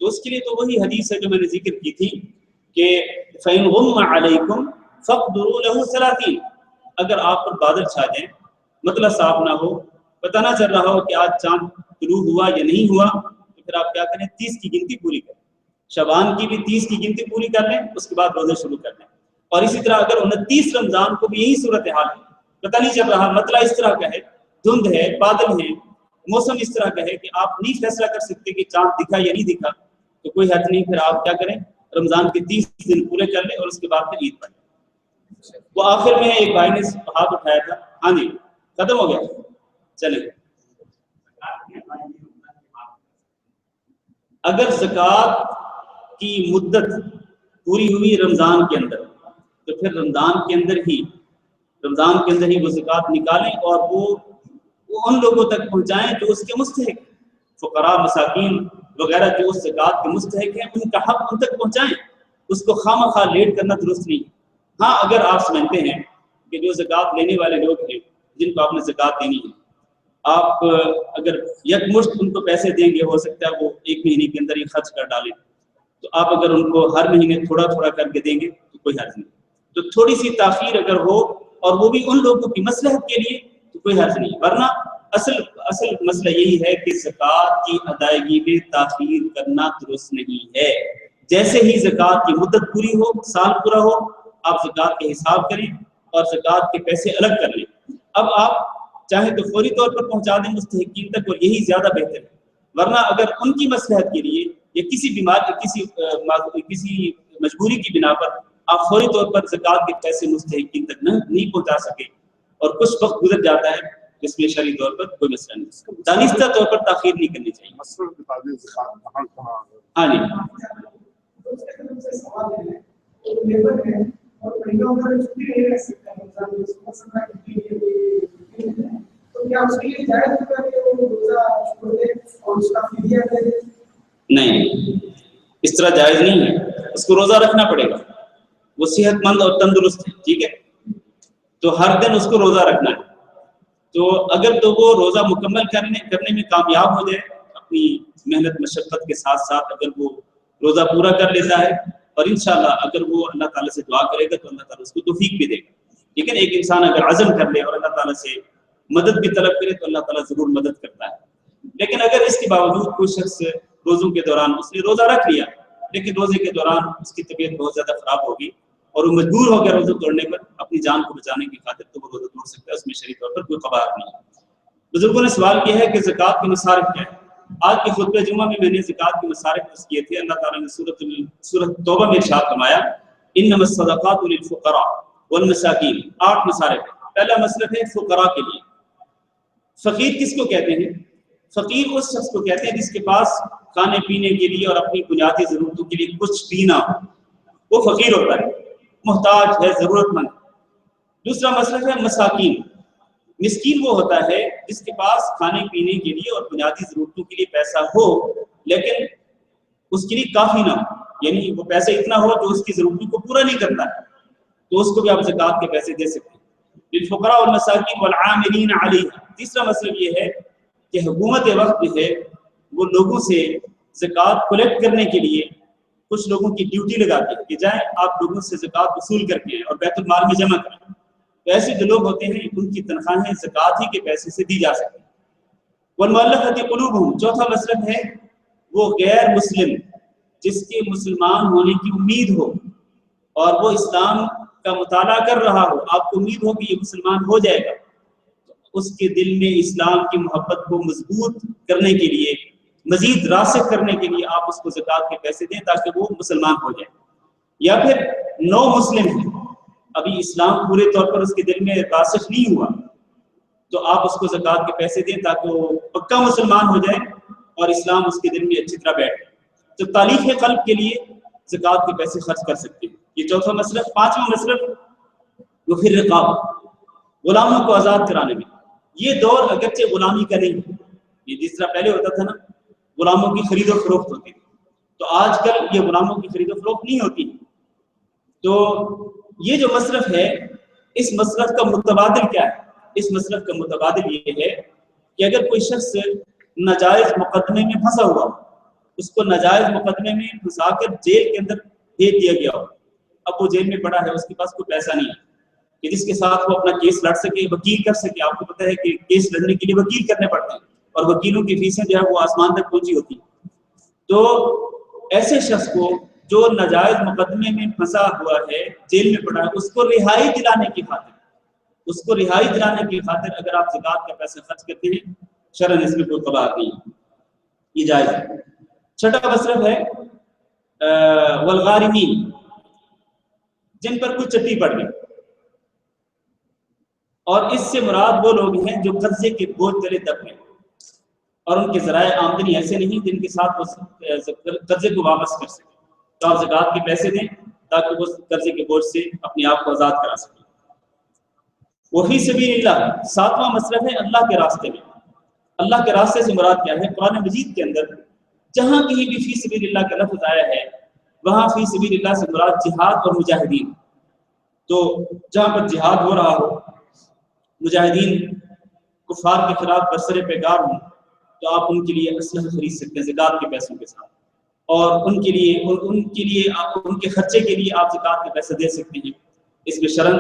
تو اس کے لیے تو وہی حدیث ہے جو میں نے ذکر کی تھی کہ فَإِنْ غُمَّ عَلَيْكُمْ فَاقْدُرُوا لَهُ 30، اگر آپ پر بادل چھا جائیں، مطلع صاف نہ ہو، پتہ نہ چل رہا ہو کہ آج چاند طلوع ہوا یا نہیں ہوا، تو پھر آپ کیا کریں، 30 کی گنتی پوری کریں، شعبان کی بھی 30 کی گنتی پوری کر لیں، اس کے بعد روزے شروع کر لیں۔ اور اسی طرح اگر 29 رمضان کو بھی یہی صورتحال ہے، پتہ نہیں چل رہا، مطلع اس طرح کا ہے، دھند ہے، بادل ہے، موسم اس طرح کا ہے کہ آپ نہیں فیصلہ کر سکتے کہ چاند دکھا یا نہیں دکھا، تو کوئی حرج نہیں، پھر آپ کیا کریں، رمضان کے 30 دن پورے کر لیں اور اس کے بعد پھر عید پڑھیں۔ وہ آخر میں ایک بھائی نے ہاتھ اٹھایا تھا، ہاں جی ختم ہو گیا، چلیں۔ اگر زکوٰۃ کی مدت پوری ہوئی رمضان کے اندر، تو پھر رمضان کے اندر ہی وہ زکوٰۃ نکالیں اور وہ ان لوگوں تک پہنچائیں جو اس کے مستحق، فقراء، مساکین وغیرہ جو اس زکوٰۃ کے مستحق ہیں، ان کا حق ان تک پہنچائیں، اس کو خواہ لیٹ کرنا درست نہیں۔ ہاں، اگر آپ سمجھتے ہیں کہ جو زکوٰۃ لینے والے لوگ ہیں جن کو آپ نے زکوٰۃ دینی ہے، آپ اگر یکمشت ان کو پیسے دیں گے، ہو سکتا ہے وہ ایک مہینے کے اندر ہی خرچ کر ڈالیں، تو آپ اگر ان کو ہر مہینے تھوڑا تھوڑا کر کے دیں گے تو کوئی حرج نہیں، تو تھوڑی سی تاخیر اگر ہو اور وہ بھی ان لوگوں کی مصلحت کے لیے تو کوئی حرج نہیں، ورنہ اصل مسئلہ یہی ہے کہ زکوٰۃ کی ادائیگی میں تاخیر کرنا درست نہیں ہے۔ جیسے ہی زکوٰۃ کی مدت پوری ہو، سال پورا ہو، آپ زکوٰۃ کے حساب کریں اور زکوٰۃ کے پیسے الگ کر لیں۔ اب آپ چاہے تو فوری طور پر پہنچا دیں مستحقین تک، اور یہی زیادہ بہتر ہے، ورنہ اگر ان کی مصلحت کے لیے یا کسی بیماری، کسی مجبوری کی بنا پر آپ فوری طور پر زکوٰۃ کے پیسے مستحقین تک نہیں پہنچا سکے اور کچھ وقت گزر جاتا ہے، اس میں شرعی طور پر کوئی مسئلہ نہیں، دانستہ طور پر تاخیر نہیں کرنی چاہیے۔ ہاں جی، نہیں، اس طرح جائز نہیں ہے، اس کو روزہ رکھنا پڑے گا، وہ صحت مند اور تندرست ہے، ٹھیک ہے، تو ہر دن اس کو روزہ رکھنا ہے، تو اگر تو وہ روزہ مکمل کرنے میں کامیاب ہو جائے، اپنی محنت مشقت کے ساتھ ساتھ اگر وہ روزہ پورا کر لیتا ہے، اور انشاءاللہ اگر وہ اللہ تعالیٰ سے دعا کرے گا تو اللہ تعالیٰ اس کو توفیق بھی دے گا، لیکن ایک انسان اگر عزم کر لے اور اللہ تعالیٰ سے مدد بھی طلب کرے تو اللہ تعالیٰ ضرور مدد کرتا ہے۔ لیکن اگر اس کے باوجود کوئی شخص روزوں کے دوران اس نے روزہ رکھ لیا، لیکن روزے کے دوران اس کی طبیعت بہت زیادہ خراب ہوگی اور وہ مجبور ہو گیا روزہ توڑنے پر اپنی جان کو بچانے کی خاطر، تو وہ روزہ توڑ سکتا ہے، اس میں شرعی طور پر کوئی قباحت نہیں ہے۔ بزرگوں نے سوال کیا ہے کہ زکوٰۃ کے مصارف کیا ہے؟ آج کے خطبہ جمعہ میں نے زکوٰۃ کے مصارف عرض کیے تھے۔ اللہ تعالیٰ نے سورۃ توبہ میں ارشاد فرمایا، انما الصدقات للفقراء والمساکین، 8 مصارف ہے۔ پہلا مصرف ہے فقراء کے لیے۔ فقیر کس کو کہتے ہیں؟ فقیر اس شخص کو کہتے ہیں جس کے پاس کھانے پینے کے لیے اور اپنی بنیادی ضرورتوں کے لیے کچھ بھی نہ ہو، وہ فقیر ہوتا ہے، محتاج ہے، ضرورت مند۔ دوسرا مصرف ہے مساکین۔ مسکین وہ ہوتا ہے جس کے پاس کھانے پینے کے لیے اور بنیادی ضرورتوں کے لیے پیسہ ہو لیکن اس کے لیے کافی نہ ہو، یعنی وہ پیسہ اتنا ہو جو اس کی ضرورتوں کو پورا نہیں کرتا ہے، تو اس کو بھی آپ زکوٰۃ کے پیسے دے سکتے ہیں۔ للفقراء والمساکین والعاملین علیہ۔ تیسرا مطلب یہ ہے کہ حکومت وقت جو ہے وہ لوگوں سے زکوٰۃ کلیکٹ کرنے کے لیے کچھ لوگوں کی ڈیوٹی لگاتی ہے کہ جائیں آپ لوگوں سے زکوٰۃ وصول کر کے اور بیت المال میں جمع کریں، تو ایسے جو لوگ ہوتے ہیں ان کی تنخواہیں زکوٰۃ ہی کے پیسے سے دی جا سکتی ہیں۔ والمؤلفۃ قلوبہم۔ چوتھا مطلب ہے وہ غیر مسلم جس کے مسلمان ہونے کی امید ہو اور وہ اسلام کا مطالعہ کر رہا ہو، آپ کو امید ہو کہ یہ مسلمان ہو جائے گا، تو اس کے دل میں اسلام کی محبت کو مضبوط کرنے کے لیے، مزید راسخ کرنے کے لیے آپ اس کو زکوٰۃ کے پیسے دیں تاکہ وہ مسلمان ہو جائے۔ یا پھر نو مسلم ہے، ابھی اسلام پورے طور پر اس کے دل میں راسخ نہیں ہوا، تو آپ اس کو زکوٰۃ کے پیسے دیں تاکہ وہ پکا مسلمان ہو جائے اور اسلام اس کے دل میں اچھی طرح بیٹھے۔ تو تالیف قلب کے لیے زکوٰۃ کے پیسے خرچ کر سکتے ہیں۔ یہ چوتھا مصرف۔ پانچواں مصرف وہ پھر رقاب، غلاموں کو آزاد کرانے میں۔ یہ دور اگرچہ غلامی کا نہیں ہے، یہ جس طرح پہلے ہوتا تھا نا غلاموں کی خرید و فروخت ہوتی تھی، تو آج کل یہ غلاموں کی خرید و فروخت نہیں ہوتی. تو یہ جو مصرف ہے اس مصرف کا متبادل کیا ہے؟ اس مصرف کا متبادل یہ ہے کہ اگر کوئی شخص ناجائز مقدمے میں پھنسا ہوا، اس کو ناجائز مقدمے میں پھنسا کر جیل کے اندر بھیج دیا گیا ہو، اب وہ جیل میں پڑا ہے، اس کے پاس کوئی پیسہ نہیں ہے کہ جس کے ساتھ وہ اپنا کیس لڑ سکے، وکیل کر سکے. آپ کو پتہ ہے کہ کیس لڑنے کے لیے وکیل کرنے پڑتے ہیں اور وکیلوں کی فیسیں جو ہے وہ آسمان تک پہنچی ہوتی ہیں. تو ایسے شخص کو جو ناجائز مقدمے میں پھنسا ہوا ہے، جیل میں پڑا ہے، اس کو رہائی دلانے کی خاطر اگر آپ زکوٰۃ کا پیسہ خرچ کرتے ہیں، شرعاً اس میں کوئی قباحت نہیں ہے، یہ جائز ہے. چھٹا مصرف ہے والغارمین، جن پر کوئی چٹی پڑ گئی، اور اس سے مراد وہ لوگ ہیں جو قرضے کے بوجھ تلے دب گئے اور ان کے ذرائع آمدنی ایسے نہیں جن کے ساتھ وہ قرضے کو واپس کر سکیں. تو آپ زکوٰۃ کے پیسے دیں تاکہ وہ قرضے کے بوجھ سے اپنے آپ کو آزاد کرا سکیں. وفی سبیل اللہ، ساتواں مصرف ہے اللہ کے راستے میں. اللہ کے راستے سے مراد کیا ہے؟ قرآن مجید کے اندر جہاں کہیں بھی فی سبیل اللہ کا لفظ آیا ہے وہاں فی سبیل اللہ سے مراد جہاد اور مجاہدین. تو جہاں پر جہاد ہو رہا ہو، مجاہدین کفار کے خلاف برسر پیگار ہوں، تو آپ ان کے لیے اسلحہ خرید سکتے ہیں زکوٰۃ کے پیسوں کے ساتھ، اور ان کے لیے آپ ان کے خرچے کے لیے آپ زکوٰۃ کے پیسے دے سکتے ہیں. اس میں شرعاً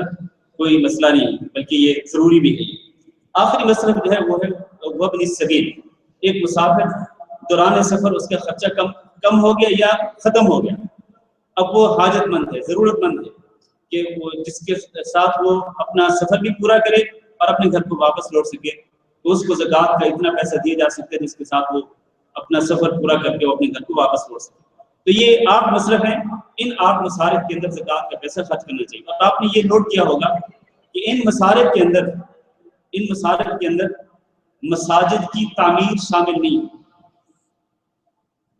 کوئی مسئلہ نہیں بلکہ یہ ضروری بھی ہے. آخری مصرف جو ہے وہ ہے وابن السبیل. ایک مسافر دوران سفر اس کا خرچہ کم ہو گیا یا ختم ہو گیا، اب وہ حاجت مند ہے، ضرورت مند ہے کہ وہ جس کے ساتھ وہ اپنا سفر بھی پورا کرے اور اپنے گھر کو واپس لوٹ سکے، تو اس کو زکوٰۃ کا اتنا پیسہ دیے جا سکتے ہیں جس کے ساتھ وہ اپنا سفر پورا کر کے وہ اپنے گھر کو واپس لوٹ سکے. تو یہ 8 مصرف ہیں. ان 8 مصارف کے اندر زکوٰۃ کا پیسہ خرچ کرنا چاہیے. اور آپ نے یہ نوٹ کیا ہوگا کہ ان مصارف کے اندر مساجد کی تعمیر شامل نہیں،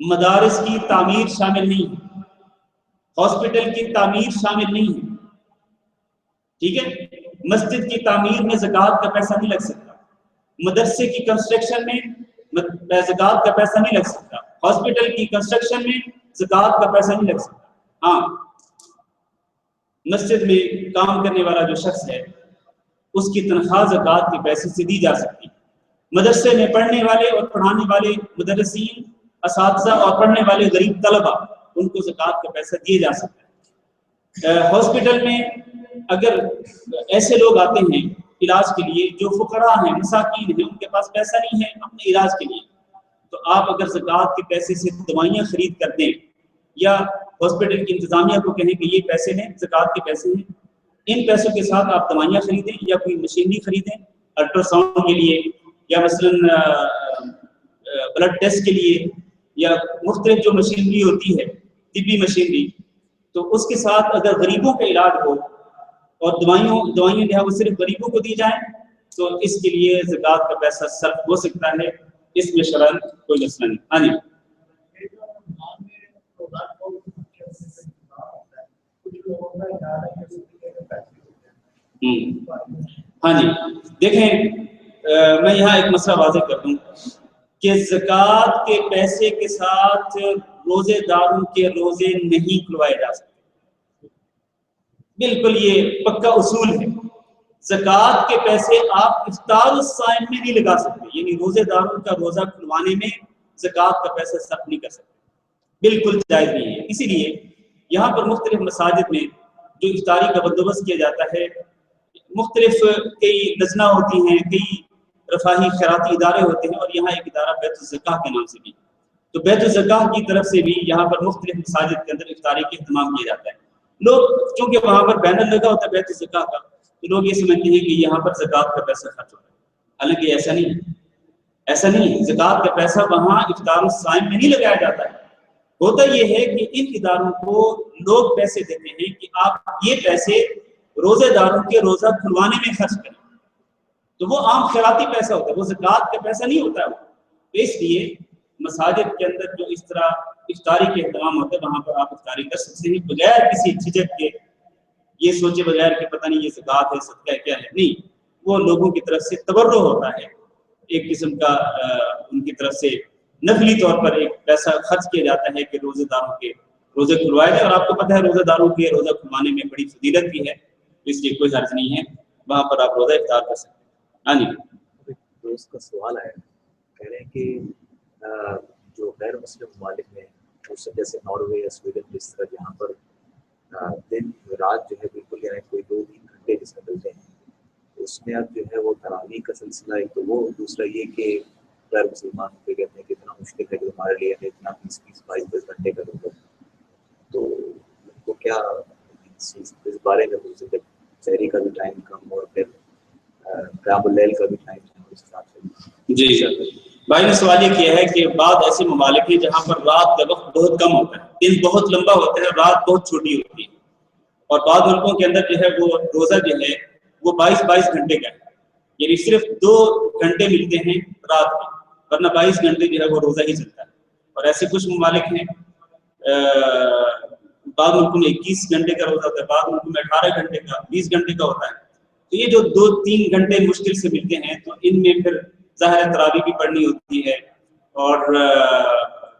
مدارس کی تعمیر شامل نہیں، ہاسپٹل کی تعمیر شامل نہیں ہے. ٹھیک ہے، مسجد کی تعمیر میں زکوٰۃ کا پیسہ نہیں لگ سکتا، مدرسے کی کنسٹرکشن میں زکوٰۃ کا پیسہ نہیں لگ سکتا، ہاسپٹل کی کنسٹرکشن میں زکوٰۃ کا پیسہ نہیں لگ سکتا. ہاں، مسجد میں کام کرنے والا جو شخص ہے اس کی تنخواہ زکوٰۃ کے پیسے سے دی جا سکتی. مدرسے میں پڑھنے والے اور پڑھانے والے مدرسین، اساتذہ اور پڑھنے والے غریب طلبہ، ان کو زکوٰۃ کا پیسہ دیے جا سکتا ہے. ہاسپٹل میں اگر ایسے لوگ آتے ہیں علاج کے لیے جو فقراء ہیں، مساکین ہیں، ان کے پاس پیسہ نہیں ہے اپنے علاج کے لیے، تو آپ اگر زکوٰۃ کے پیسے سے دوائیاں خرید کر دیں یا ہاسپٹل کی انتظامیہ کو کہیں کہ یہ پیسے ہیں، زکوٰۃ کے پیسے ہیں، ان پیسوں کے ساتھ آپ دوائیاں خریدیں یا کوئی مشینری خریدیں الٹرا ساؤنڈ کے لیے یا مثلاً بلڈ ٹیسٹ کے لیے یا مختلف جو مشینری ہوتی ہے طبی مشینری، تو اس کے ساتھ اگر غریبوں کا علاج ہو اور دوائیاں جو ہے وہ صرف غریبوں کو دی جائیں تو اس کے لیے زکوٰۃ کا پیسہ صرف ہو سکتا ہے. اس میں شرعاً کوئی مسئلہ نہیں. ہاں جی، ہاں جی، دیکھیں میں یہاں ایک مسئلہ واضح کر دوں کہ زکوٰۃ کے پیسے کے ساتھ روزے داروں کے روزے نہیں کھلوائے جا سکتے. بالکل یہ پکا اصول ہے. زکوٰۃ کے پیسے آپ افطار الصائم میں نہیں لگا سکتے، یعنی روزے داروں کا روزہ کھلوانے میں زکوٰۃ کا پیسہ صرف نہیں کر سکتے، بالکل جائز نہیں ہے. اسی لیے یہاں پر مختلف مساجد میں جو افطاری کا بندوبست کیا جاتا ہے، مختلف کئی لجنہ ہوتی ہیں، کئی رفاہی خیراتی ادارے ہوتے ہیں، اور یہاں ایک ادارہ بیت الزکاہ کے نام سے بھی، تو بیت الزکاہ کی طرف سے بھی یہاں پر مختلف مساجد کے اندر افطاری کا اہتمام کیا جاتا ہے. لوگ چونکہ وہاں پر بینر لگا ہوتا ہے بیت الزکاہ کا، تو لوگ یہ سمجھتے ہیں کہ یہاں پر زکوٰۃ کا پیسہ خرچ ہوتا ہے، حالانکہ ایسا نہیں ہے. ایسا نہیں ہے، زکوٰۃ کا پیسہ وہاں افطار الصائم میں نہیں لگایا جاتا ہے. ہوتا یہ ہے کہ ان اداروں کو لوگ پیسے دیتے ہیں کہ آپ یہ پیسے روزے داروں کے روزہ کھلوانے میں خرچ کریں، تو وہ عام خیراتی پیسہ ہوتا ہے، وہ زکوٰۃ کا پیسہ نہیں ہوتا ہے. تو اس لیے مساجد کے اندر جو اس طرح افطاری کے اہتمام ہوتا ہے وہاں پر آپ افطاری کر سکتے ہیں بغیر کسی جھجک کے، یہ سوچے بغیر کہ پتہ نہیں یہ زکوٰۃ ہے، صدقہ ہے، کیا ہے. نہیں، وہ لوگوں کی طرف سے تبرع ہوتا ہے، ایک قسم کا ان کی طرف سے نفلی طور پر ایک پیسہ خرچ کیا جاتا ہے کہ روزے داروں کے روزے کھلوائے جائیں، اور آپ کو پتہ ہے روزے داروں کے روزہ کھلوانے میں بڑی فضیلت بھی ہے، اس لیے کوئی حرج نہیں ہے، وہاں پر آپ روزہ افطار کر سکتے ہیں۔ ہاں جی، دوست کا سوال ہے، کہہ رہے ہیں کہ جو غیر مسلم ممالک میں جیسے ناروے یا سویڈن جس طرح جہاں پر دن رات جو ہے بالکل یعنی کوئی 2-3 گھنٹے جس میں ملتے ہیں، اس میں اب جو ہے وہ تراویح کا سلسلہ ایک تو وہ، دوسرا یہ کہ غیر مسلمان پہ کہتے ہیں کہ اتنا مشکل ہے کہ ہمارے لیے اتنا 20-22 گھنٹے کا روزہ، تو ان کو کیا اس بارے میں شہری کا بھی ٹائم کم اور پھر قیام اللیل کا بھی ٹائم کم اس حساب سے؟ جی بھائی نے سوال یہ کیا ہے کہ بعض ایسے ممالک ہیں جہاں پر رات کا وقت بہت کم ہوتا ہے، دن بہت لمبا ہوتا ہے، رات بہت چھوٹی ہوتی ہے، اور بعض ملکوں کے اندر جو ہے وہ روزہ جو ہے وہ 22 گھنٹے کا ہے، یعنی صرف 2 گھنٹے ملتے ہیں رات کے، ورنہ 22 گھنٹے جو ہے وہ روزہ ہی چلتا ہے۔ اور ایسے کچھ ممالک ہیں بعض ملکوں میں 21 گھنٹے کا روزہ ہوتا ہے، بعض ملکوں میں 18 گھنٹے کا، 20 گھنٹے کا ہوتا ہے۔ تو یہ جو 2-3 گھنٹے مشکل سے ملتے ہیں تو ان میں پھر ظاہر تراویح بھی پڑھنی ہوتی ہے اور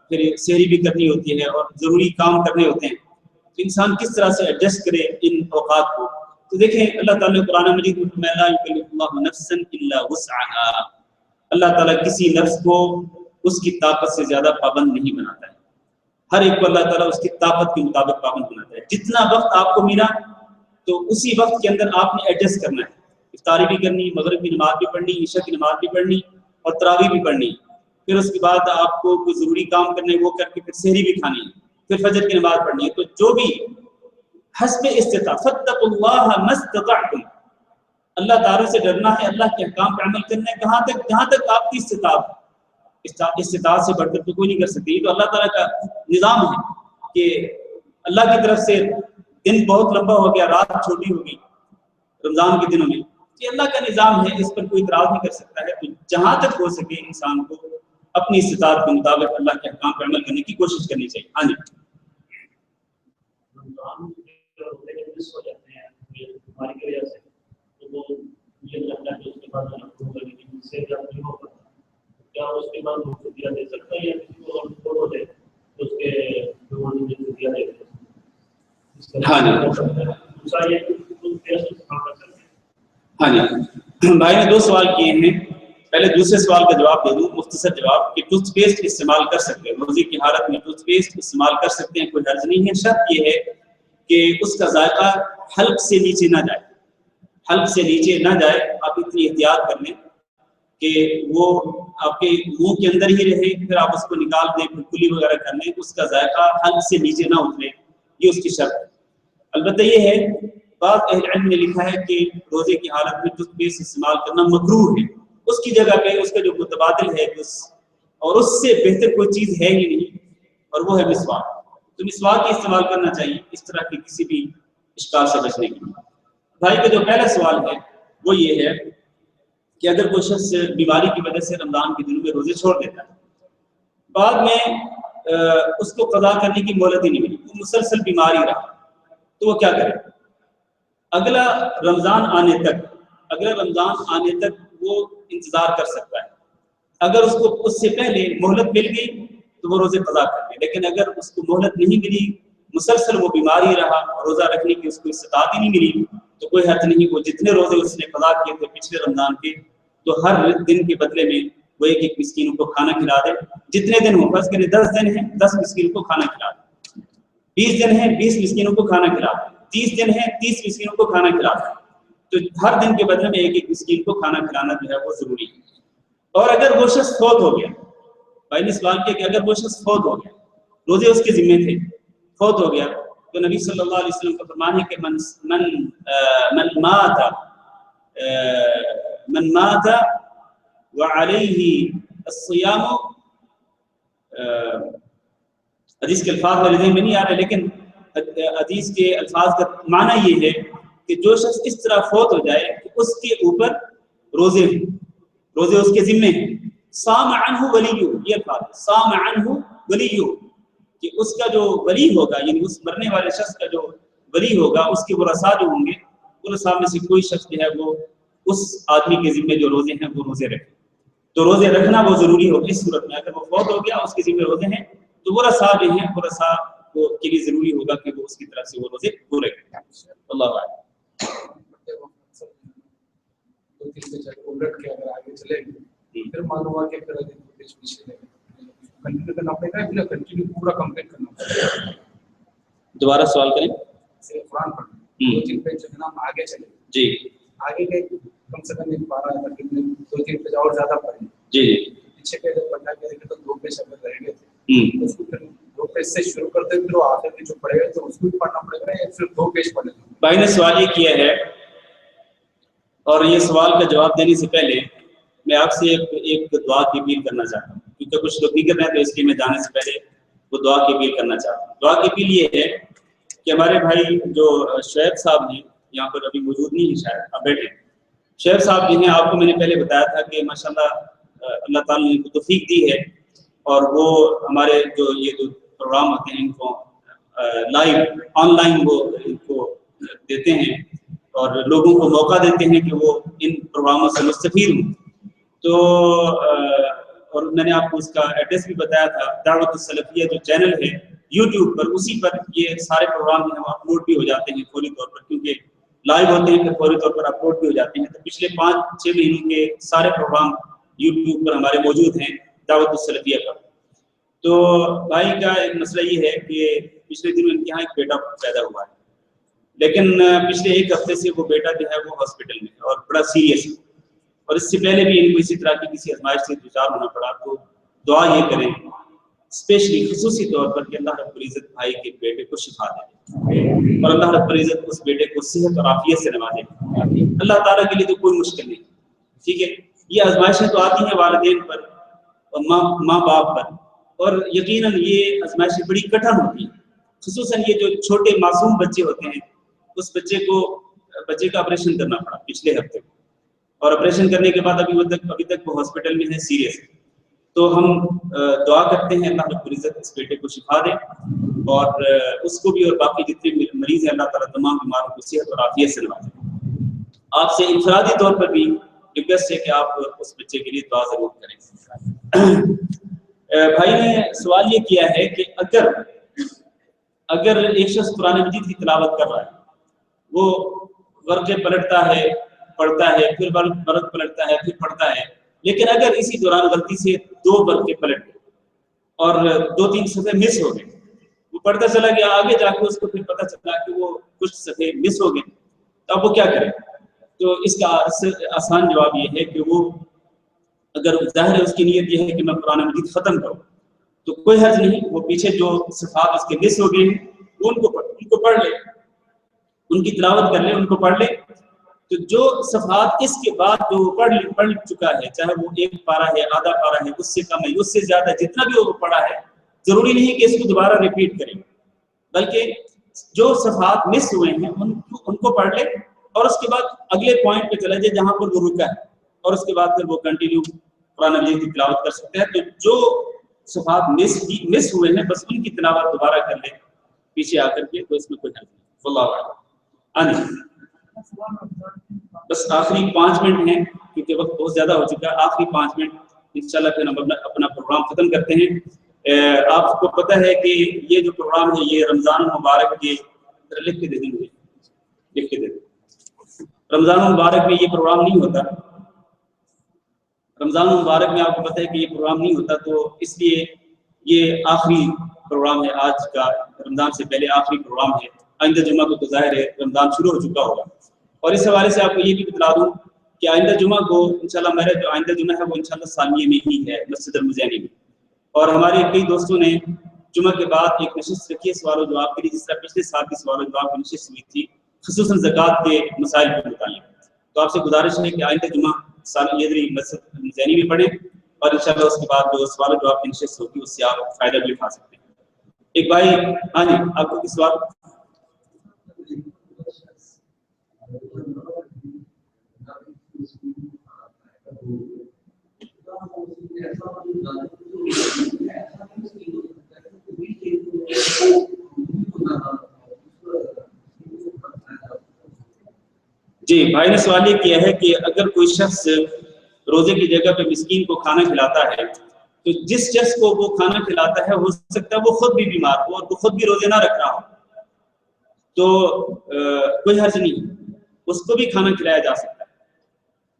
پھر سحری بھی کرنی ہوتی ہے اور ضروری کام کرنے ہوتے ہیں، تو انسان کس طرح سے ایڈجسٹ کرے ان اوقات کو؟ تو دیکھیں اللہ تعالیٰ نے قرآن مجید میں فرمایا لا یکلف اللہ نفسا الا وسعها، اللہ تعالیٰ کسی نفس کو اس کی طاقت سے زیادہ پابند نہیں بناتا ہے، ہر ایک کو اللہ تعالیٰ اس کی طاقت کے مطابق پابند بناتا ہے۔ جتنا وقت آپ کو ملا تو اسی وقت کے اندر آپ نے ایڈجسٹ کرنا ہے، افطاری بھی کرنی، مغرب کی نماز بھی پڑھنی، عشاء کی نماز بھی پڑھنی اور تراویح بھی پڑھنی، پھر اس کے بعد آپ کو کوئی ضروری کام کرنے وہ کر کے پھر سحری بھی کھانی ہے، پھر فجر کی نماز پڑھنی ہے۔ تو جو بھی حسب استطاعت فاتقوا اللہ ما استطعتم، اللہ تعالیٰ سے ڈرنا ہے، اللہ کے احکام پر عمل کرنا ہے، جہاں تک آپ کی استطاعت سے بڑھ کر تو کوئی نہیں کر سکتی۔ یہ تو اللہ تعالیٰ کا نظام ہے کہ اللہ کی طرف سے دن بہت لمبا ہو گیا، رات چھوٹی ہو گئی رمضان کے دنوں میں، یہ اللہ کا نظام ہے، اس پر کوئی اعتراض نہیں کر سکتا ہے۔ تو جہاں تک ہو سکے انسان کو اپنی استطاعت کے مطابق اللہ کے احکام پر عمل کرنے کی کوشش کرنی چاہیے۔ ہاں جی، ہو جاتے ہیں بیماری کی وجہ سے، تو وہ یہ لگتا ہے کہ اس کے بعد لیکن اس سے کیا نہیں ہوگا، کیا اس کے بعد وہ دیا دے سکتا ہے یا کسی کو چھوڑ دے تو اس کے دیا دے سکتا ہے؟ ہاں جی، ہاں جی، بھائی نے 2 سوال کیے ہیں، پہلے دوسرے سوال کا جواب دے دوں، مختصر جواب کہ ٹوتھ پیسٹ استعمال کر سکتے ہیں، روزے کی حالت میں ٹوتھ پیسٹ استعمال کر سکتے ہیں، کوئی حرج نہیں ہے، شرط یہ ہے کہ اس کا ذائقہ حلق سے نیچے نہ جائے، حلق سے نیچے نہ جائے، آپ اتنی احتیاط کر لیں کہ وہ آپ کے منہ کے اندر ہی رہے، پھر آپ اس کو نکال دیں، پھر کلی وغیرہ کر لیں، اس کا ذائقہ حلق سے نیچے نہ اترے، یہ اس کی شرط ہے۔ البتہ یہ ہے بعض اہل علم نے لکھا ہے کہ روزے کی حالت میں ٹوتھ پیسٹ استعمال کرنا مکروہ ہے، اس کی جگہ پہ اس کا جو متبادل ہے اور اس سے بہتر کوئی چیز ہے ہی نہیں، اور وہ ہے مسواک، تو مسواک ہی استعمال کرنا چاہیے اس طرح کی کسی بھی اشکال سے بچنے کے لیے۔ بھائی کا جو پہلا سوال ہے وہ یہ ہے کہ اگر کوئی شخص بیماری کی وجہ سے رمضان کے دنوں میں روزے چھوڑ دیتا ہے، بعد میں اس کو قضا کرنے کی مہلت ہی نہیں ملی، وہ مسلسل بیماری رہا، تو وہ کیا کرے؟ اگلا رمضان آنے تک وہ انتظار کر سکتا ہے، اگر اس کو اس سے پہلے مہلت مل گئی تو وہ روزے قضا کر لے، لیکن اگر اس کو مہلت نہیں ملی، مسلسل وہ بیماری رہا، روزہ رکھنے کی اس کو استطاعت ہی نہیں ملی، تو کوئی حرج نہیں، وہ جتنے روزے اس نے قضا کیے تھے پچھلے رمضان کے، تو ہر دن کے بدلے میں وہ ایک مسکین کو کھانا کھلا دے، جتنے دن ہو، فرض کریں 10 دن ہیں 10 مسکین کو کھانا کھلا دے، 20 دن ہیں 20 مسکینوں کو کھانا کھلا دے، 30 دن ہیں 30 مسکینوں کو کھانا کھلا دے، تو ہر دن کے بدلے میں ایک مسکین کو کھانا کھلانا جو ہے وہ ضروری ہے۔ اور اگر وہ شخص فوت ہو گیا، بھائی نے سوال کیا کہ اگر وہ شخص فوت ہو گیا، روزے اس کے ذمے تھے، فوت ہو گیا، تو نبی صلی اللہ علیہ وسلم کا فرمان ہے کہ من مات وعلیہ الصیام، حدیث کے الفاظ میرے ذہن میں نہیں آ رہے، لیکن حدیث کے الفاظ کا معنی یہ ہے کہ جو شخص اس طرح فوت ہو جائے کہ اس کے اوپر روزے اس کے ذمے ہیں، صام عنہ ولیہ، یہ الفاظ صام عنہ ولیہ، کہ اس کا جو ولی ہوگا، یعنی اس مرنے والے شخص کا جو ولی ہوگا، اس کے ورثاء جو ہوں گے، ورثاء میں سے کوئی شخص جو ہے وہ اس آدمی کے ذمے جو روزے ہیں وہ روزے رکھے۔ تو روزے رکھنا وہ ضروری ہو اس صورت میں. اگر وہ فوت ہو گیا اس کے ذمہ روزے ہیں تو ورثاء جو ہیں ورثاء کو کے لیے ضروری ہوگا کہ وہ اس کی طرف سے وہ روزے پورے کریں. اللہ اعلم. اگر آگے چلے گی پھر معلوم ہوا کہ پھر پیچھے کنٹینیو کرنا پڑے گا پھر کنٹینیو پورا کمپلیٹ کرنا پڑے گا. دوبارہ سوال کریں. قرآن پڑھنا 2-3 پیج جو ہے نا آگے چلے جی آگے کے کم سے کم 2-3 پیج اور زیادہ پڑھیں. جی پیچھے کے جب پڑھنا کریں گے تو 2 پیج اگر رہ گئے تھے اس کو پھر 2 پیج سے شروع کرتے پھر وہ آخر میں جو پڑھے گا تو اس کو بھی پڑھنا پڑے گا یا پھر 2 پیج پڑھیں. بھائی نے سوال یہ کیا ہے اور یہ سوال کا جواب دینے سے پہلے میں آپ سے ایک دعا کی اپیل کرنا چاہتا ہوں کیونکہ کچھ لوگ نہیں کر رہے ہیں تو اس لیے میں جانے سے پہلے وہ دعا کی اپیل کرنا چاہتا ہوں. دعا کی اپیل یہ ہے کہ ہمارے بھائی جو شعیب صاحب ہیں یہاں پر ابھی موجود نہیں ہیں شاید آپ بیٹھے. شعیب صاحب جو ہیں آپ کو میں نے پہلے بتایا تھا کہ ماشاءاللہ اللہ تعالیٰ نے ان کو توفیق دی ہے اور وہ ہمارے جو یہ جو پروگرام ہوتے ہیں ان کو لائیو آن لائن وہ ان کو دیتے ہیں اور لوگوں کو موقع دیتے ہیں کہ وہ ان پروگراموں سے مستفید ہوں. تو اور میں نے آپ کو اس کا ایڈریس بھی بتایا تھا. دعوت السلفیہ جو چینل ہے یوٹیوب پر اسی پر یہ سارے پروگرام جو ہیں اپلوڈ بھی ہو جاتے ہیں فوری طور پر کیونکہ لائیو ہوتے ہیں پھر فوری طور پر اپلوڈ بھی ہو جاتے ہیں. تو پچھلے 5-6 مہینوں کے سارے پروگرام یوٹیوب پر ہمارے موجود ہیں دعوت السلفیہ پر. تو بھائی کا ایک مسئلہ یہ ہے کہ پچھلے دنوں ان کے یہاں ایک بیٹا پیدا ہوا ہے لیکن پچھلے 1 ہفتے سے وہ بیٹا جو ہے وہ ہاسپٹل میں ہے اور بڑا سیریس ہے اور اس سے پہلے بھی ان کو اسی طرح کی کسی آزمائش سے دوچار ہونا پڑا. تو دعا یہ کریں اسپیشلی خصوصی طور پر کہ اللہ رب العزت بھائی کے بیٹے کو شفا دے اور اللہ رب العزت اس بیٹے کو صحت اور عافیت سے نوازے. اللہ تعالیٰ کے لیے تو کوئی مشکل نہیں. ٹھیک ہے یہ آزمائشیں تو آتی ہیں والدین پر اور ماں باپ پر اور یقیناً یہ آزمائشیں بڑی کٹھن ہوتی ہیں خصوصاً یہ جو چھوٹے معصوم بچے ہوتے ہیں. اس بچے کا آپریشن کرنا پڑا پچھلے ہفتے اور آپریشن کرنے کے بعد ابھی تک وہ ہاسپٹل میں ہے سیریس. تو ہم دعا کرتے ہیں اللہ رب العزت اس بیٹے کو شفا دے اور اس کو بھی اور باقی جتنے مریض ہیں اللہ تعالیٰ تمام بیماروں کو صحت اور عافیت سے نوازے. آپ سے انفرادی طور پر بھی ریکویسٹ ہے کہ آپ اس بچے کے لیے دعا ضرور کریں. بھائی نے سوال یہ کیا ہے کہ اگر ایک شخص قرآن مجید کی تلاوت کر رہا ہے وہ ورقے پلٹتا ہے پڑھتا ہے پھر ورق پلٹتا ہے پھر پڑھتا ہے لیکن اگر اسی دوران غلطی سے 2 ورقے پلٹ گئے اور 2-3 صفحے مس ہو گئے وہ پڑھتا چلا گیا آگے جا کے اس کو پھر پتہ چلا کہ وہ کچھ صفحے مس ہو گئے تو اب وہ کیا کرے. تو اس کا آسان جواب یہ ہے کہ وہ اگر ظاہر ہے اس کی نیت یہ ہے کہ میں قرآن مجید ختم کروں تو کوئی حرج نہیں. وہ پیچھے جو صفحات اس کے مس ہو گئے ہیں وہ ان کو پڑھ لے ان کی تلاوت کر لے ان کو پڑھ لے. تو جو صفحات اس کے بعد جو پڑھ چکا ہے چاہے وہ 1 پارہ ہے آدھا پارہ ہے اس سے کم ہے اس سے زیادہ جتنا بھی وہ پڑھا ہے ضروری نہیں کہ اس کو دوبارہ ریپیٹ کریں بلکہ جو صفحات مس ہوئے ہیں ان کو پڑھ لے اور اس کے بعد اگلے پوائنٹ پہ چلا جائے جہاں پر وہ رکا ہے اور اس کے بعد پھر وہ کنٹینیو قرآن مجید کی تلاوت کر سکتے ہیں. تو جو صفحات مس ہوئے ہیں بس ان کی تلاوت دوبارہ کر لیں پیچھے آ کر کے تو اس میں کوئی حرج نہیں. اللہ اعلم. ہاں جی بس آخری 5 منٹ ہیں کیونکہ وقت بہت زیادہ ہو چکا ہے. آخری 5 منٹ انشاءاللہ پھر ہم اپنا پروگرام ختم کرتے ہیں. آپ کو پتہ ہے کہ یہ جو پروگرام ہے یہ رمضان المبارک کے لکھ کے دے دیں رمضان المبارک میں یہ پروگرام نہیں ہوتا. رمضان المبارک میں آپ کو پتہ ہے کہ یہ پروگرام نہیں ہوتا تو اس لیے یہ آخری پروگرام ہے آج کا. رمضان سے پہلے آخری پروگرام ہے. آئندہ جمعہ کو تو ظاہر ہے رمضان شروع ہو چکا ہوگا اور اس حوالے سے آپ کو یہ بھی بتلا دوں کہ آئندہ جمعہ کو انشاءاللہ میرا جو آئندہ جمعہ ہے وہ انشاءاللہ سالمیہ میں ہی ہے مسجد المزینی میں اور ہمارے کئی دوستوں نے جمعہ کے بعد ایک نشست رکھی ہے سوال و جواب کے لیے جس طرح پچھلے سال کی سوال و جواب کی نشست ہوئی تھی خصوصاً زکوٰۃ کے مسائل کے متعلق. تو آپ سے گزارش ہے کہ آئندہ جمعہ سالمیہ مسجد المزینی میں پڑھیں اور انشاءاللہ اس کے بعد جو سوال و جواب کی نشست ہوگی اس سے آپ فائدہ بھی اٹھا سکتے ہیں. ایک بھائی ہاں جی آپ کو کس سوال جی بھائی نے سوال یہ کیا ہے کہ اگر کوئی شخص روزے کی جگہ پہ مسکین کو کھانا کھلاتا ہے تو جس شخص کو وہ کھانا کھلاتا ہے ہو سکتا ہے وہ خود بھی بیمار ہو اور وہ خود بھی روزے نہ رکھ رہا ہو، تو کوئی حرج نہیں، اس کو بھی کھانا کھلایا جا سکتا ہے۔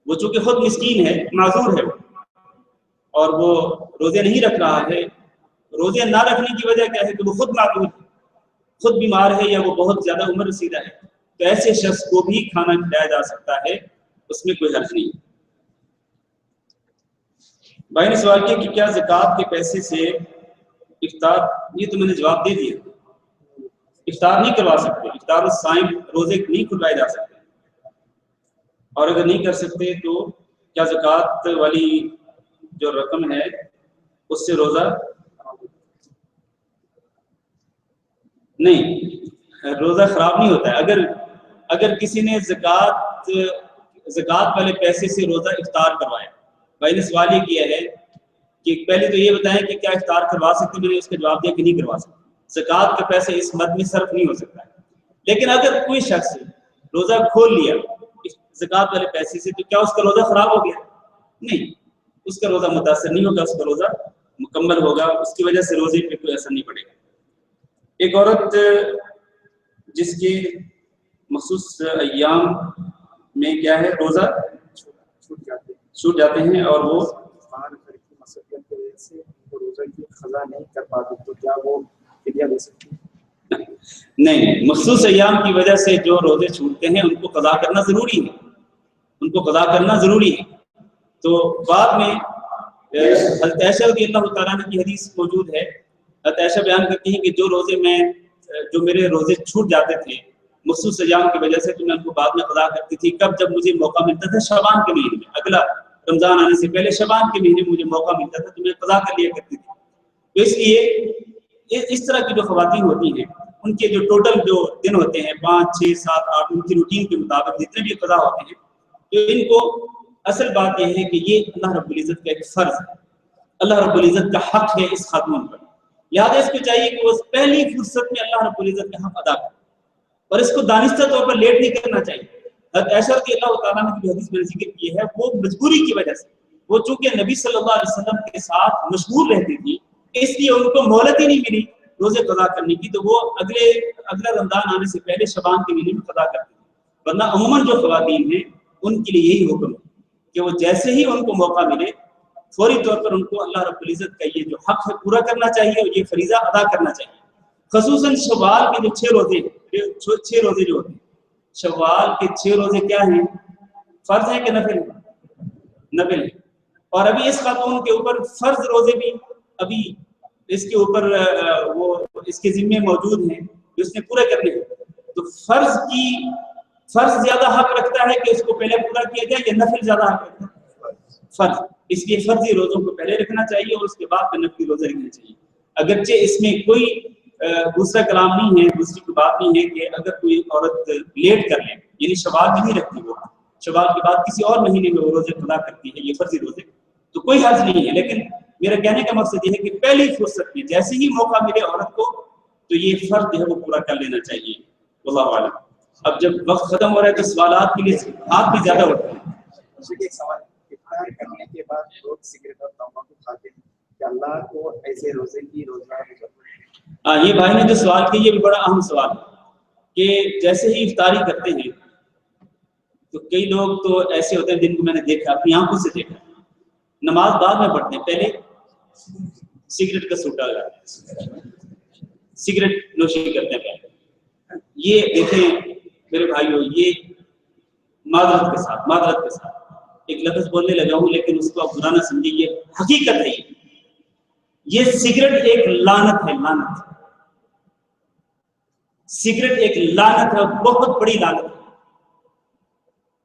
وہ چونکہ خود مسکین ہے، معذور ہے اور وہ روزے نہیں رکھ رہا ہے، روزے نہ رکھنے کی وجہ کیا ہے کہ وہ خود معذور ہے، خود بیمار ہے یا وہ بہت زیادہ عمر رسیدہ ہے، تو ایسے شخص کو بھی کھانا کھلایا جا سکتا ہے، اس میں کوئی حرج نہیں۔ بھائی نے سوال کیا کہ کیا زکوٰۃ کے پیسے سے افطار، یہ تو میں نے جواب دے دیا، افطار نہیں کروا سکتے، افطار الصائم روزے نہیں کھلوائے جا سکتے، اور اگر نہیں کر سکتے تو کیا زکوٰۃ والی جو رقم ہے اس سے روزہ نہیں، روزہ خراب نہیں ہوتا ہے۔ اگر کسی نے زکوٰۃ والے پیسے سے روزہ افطار کروایا، بھائی نے سوال یہ کیا ہے کہ پہلے تو یہ بتائیں کہ کیا افطار کروا سکتے، میں نے اس کا جواب دیا کہ نہیں کروا سکتے، زکوٰۃ کا پیسے اس مد میں صرف نہیں ہو سکتا ہے۔ لیکن اگر کوئی شخص روزہ کھول لیا زکوٰۃ والے پیسے سے تو کیا اس کا روزہ خراب ہو گیا؟ نہیں، اس کا روزہ متاثر نہیں ہوگا، اس کا روزہ مکمل ہوگا، اس کی وجہ سے روزے پہ کوئی اثر نہیں پڑے گا۔ ایک عورت جس کے مخصوص ایام میں کیا ہے روزہ چھوٹ جاتے ہیں اور وہ روزہ کی قضا نہیں کر پاتے تو کیا وہ فدیہ دے سکتی ہے؟ نہیں، مخصوص ایام کی وجہ سے جو روزے چھوٹتے ہیں ان کو قضا کرنا ضروری ہے، ان کو قضا کرنا ضروری ہے۔ تو بعد میں حضرت عائشہ رضی اللہ تعالیٰ عنہ کی حدیث موجود ہے، حضرت عائشہ بیان کرتی ہیں کہ جو میرے روزے چھوٹ جاتے تھے مخصوص ایام کی وجہ سے تو میں ان کو بعد میں قضا کرتی تھی، کب جب مجھے موقع ملتا تھا شعبان کے مہینے میں، اگلا رمضان آنے سے پہلے شعبان کے مہینے میں مجھے موقع ملتا تھا تو میں قضا کر لیا کرتی تھی۔ تو اس لیے اس طرح کی جو خواتین ہوتی ہیں ان کے جو ٹوٹل جو دن ہوتے ہیں 5 6 7 8 ان کی روٹین کے مطابق جتنے بھی قضا ہوتے ہیں، تو ان کو اصل بات یہ ہے کہ یہ اللہ رب العزت کا ایک فرض ہے، اللہ رب العزت کا حق ہے اس خاتون پر، لہٰذا اس کو چاہیے کہ وہ پہلی فرصت میں اللہ رب العزت کا حق ادا کرے اور اس کو دانستہ طور پر لیٹ نہیں کرنا چاہیے۔ حضرت عائشہ رضی اللہ تعالیٰ عنہ کی حدیث میں نے ذکر کی ہے، وہ مجبوری کی وجہ سے، وہ چونکہ نبی صلی اللہ علیہ وسلم کے ساتھ مشغول رہتی تھی اس لیے ان کو مہلت ہی نہیں ملی روزے قضا کرنے کی، تو وہ اگلا رمضان آنے سے پہلے شعبان کے مہینے میں قضا کرتی تھی۔ ورنہ عموماً جو خواتین ہیں ان کے لیے یہی حکم ہے کہ وہ جیسے ہی ان کو موقع ملے فوری طور پر ان کو اللہ رب العزت کا یہ جو حق ہے پورا کرنا چاہیے اور یہ فریضہ ادا کرنا چاہیے۔ خصوصاً شوال کے جو 6 روزے جو ہوتے ہیں، شوال کے 6 روزے کیا ہیں؟ فرض ہیں کہ نفل ہیں؟ نفل ہیں۔ اور ابھی اس خاتون کے اوپر فرض روزے بھی ابھی اس کے اوپر وہ اس کے ذمے موجود ہیں جو اس نے پورے کرنے ہیں، تو فرض زیادہ حق رکھتا ہے کہ اس کو پہلے پورا کیا جائے یا نفل زیادہ حق رکھتا ہے؟ فرض، اس لیے فرضی روزوں کو پہلے رکھنا چاہیے اور اس کے بعد نفلی روزے رکھنے چاہیے۔ اگرچہ اس میں کوئی دوسرا کلام نہیں ہے، دوسری کوئی بات نہیں ہے کہ اگر کوئی عورت لیٹ کر لے، یعنی شوال میں نہیں رکھتی، وہ شوال کے بعد کسی اور مہینے میں وہ روزے قضا کرتی ہے، یہ فرضی روزے، تو کوئی حرج نہیں ہے۔ لیکن میرا کہنے کا مقصد یہ ہے کہ پہلی فرصت میں جیسے ہی موقع ملے عورت کو تو یہ فرض جو ہے وہ پورا کر لینا چاہیے۔ واللہ اعلم۔ اب جب وقت ختم ہو رہا ہے تو سوالات کے لیے ہاتھ بھی زیادہ ہوتے ہیں۔ ایک سوال، افطار کرنے کے بعد لوگ سگریٹ اور تمباکو کھاتے ہیں، کہ اللہ کو ایسے روزے کی روزہ یہ بھائی نے جو سوال کیا یہ بھی بڑا اہم سوال ہے کہ جیسے ہی افطاری کرتے ہیں تو کئی لوگ تو ایسے ہوتے ہیں جن کو میں نے دیکھا، اپنی آنکھوں سے دیکھا، نماز بعد میں پڑھتے ہیں، پہلے سگریٹ کا سوٹا لگاتے ہیں، سگریٹ نوشی کرتے ہیں پہلے۔ یہ دیکھیں میرے بھائیو، یہ معذرت کے ساتھ ایک لفظ بولنے لگا ہوں لیکن اس کو آپ برا نہ سمجھیں، یہ حقیقت ہے، یہ سگریٹ ایک لعنت ہے، لعنت، سگریٹ ایک لعنت ہے، بہت بڑی لعنت ہے،